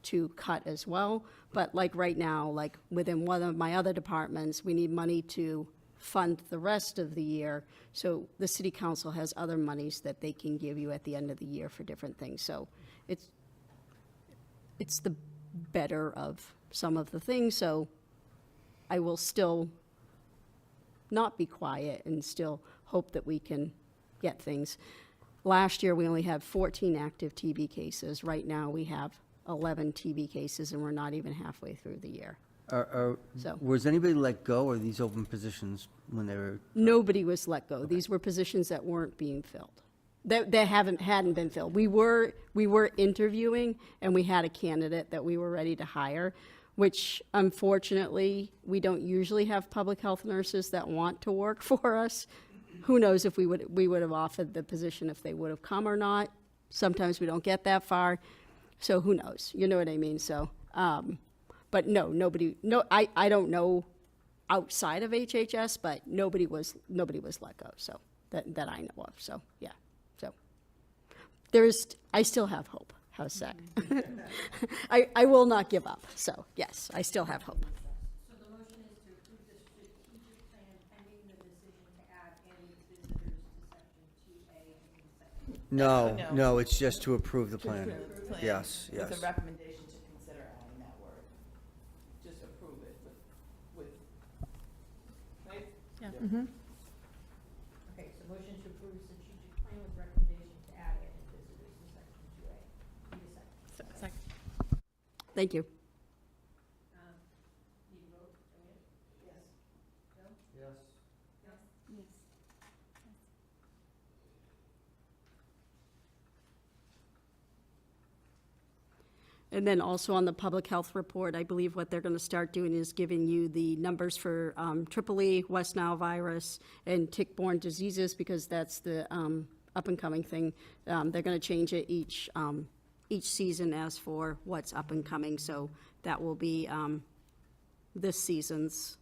to cut as well. But like right now, like within one of my other departments, we need money to fund the rest of the year. So the city council has other monies that they can give you at the end of the year for different things. So it's the better of some of the things. So I will still not be quiet and still hope that we can get things. Last year, we only had 14 active TB cases. Right now, we have 11 TB cases, and we're not even halfway through the year. So Was anybody let go, or these open positions when they were? nobody was let go. These were positions that weren't being filled. That hadn't been filled. We were interviewing, and we had a candidate that we were ready to hire, which unfortunately, we don't usually have public health nurses that want to work for us. Who knows if we would have offered the position if they would have come or not. Sometimes we don't get that far, so who knows? You know what I mean? So, but I don't know outside of HHS, but nobody was let go. So that I know of. So yeah. So I still have hope. How's that? I will not give up. So yes, I still have hope. So the motion is to approve the strategic plan pending the decision to add any visitors to section 2A in the second. No, it's just to approve the plan. Plan Yes, With yes. a recommendation to consider adding that word. Just approve it with, right? Yeah. Okay, so motion to approve strategic plan with recommendation to add any visitors to section 2A. Need a second. Second. Thank you. Need a vote? Joanne? Yes. Bill? Yes. Yes. And then also on the public health report, I believe what they're going to start doing is giving you the numbers for Tripoli, West Nile virus, and tick-borne diseases, because that's the up-and-coming thing. They're going to change it each season as for what's up and coming, so that will be this season's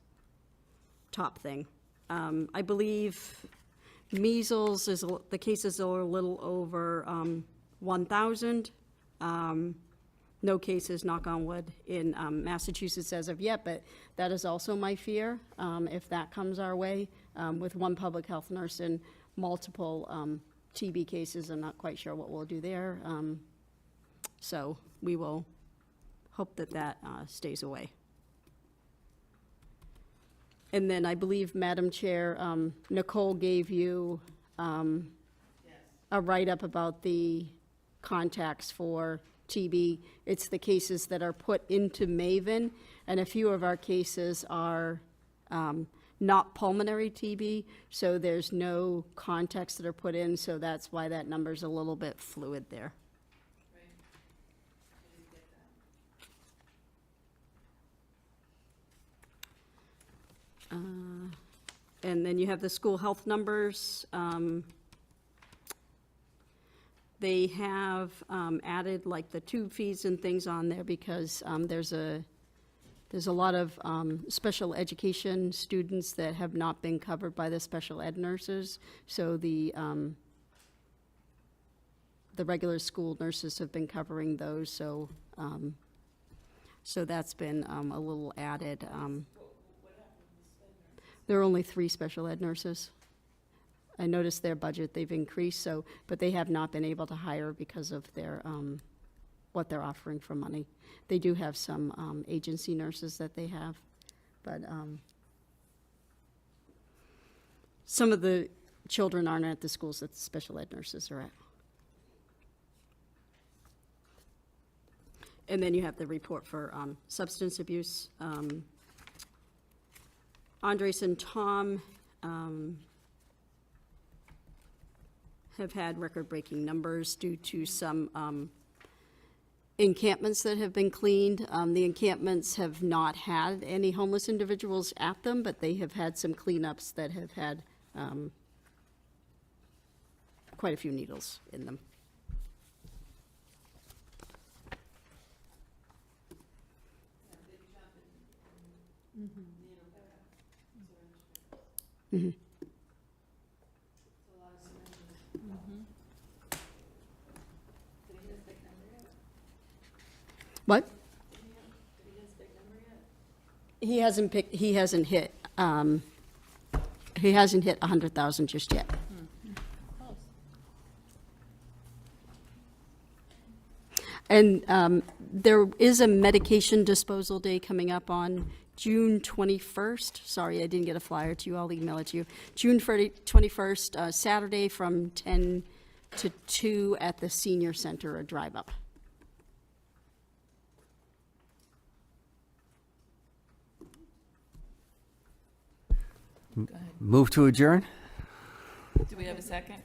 top thing. I believe measles the cases are a little over 1,000. no cases, knock on wood, in Massachusetts as of yet, but that is also my fear, if that comes our way, with one public health nurse and multiple TB cases. I'm not quite sure what we'll do there. So we will hope that that stays away. And then I believe, Madam Chair, Nicole gave you a write-up about the contacts for TB. It's the cases that are put into Maven, and a few of our cases are not pulmonary TB, so there's no contacts that are put in, so that's why that number's a little bit fluid there. And then you have the school health numbers. They have added like the tube fees and things on there because there's a lot of special education students that have not been covered by the special ed nurses. So the regular school nurses have been covering those, so so that's been a little added. There are only 3 special ed nurses. I noticed their budget, they've increased, so, but they have not been able to hire because of their, what they're offering for money. They do have some agency nurses that they have, but some of the children aren't at the schools that the special ed nurses are at. And then you have the report for substance abuse. Andres and Tom have had record-breaking numbers due to some encampments that have been cleaned. The encampments have not had any homeless individuals at them, but they have had some cleanups that have had quite a few needles in them. Mm-hmm. What? He hasn't hit 100,000 just yet. And there is a medication disposal day coming up on June 21st. Sorry, I didn't get a flyer to you. I'll email it to you. June 21st, Saturday from 10 to 2 at the Senior Center, a drive-up. Move to adjourn? Do we have a second?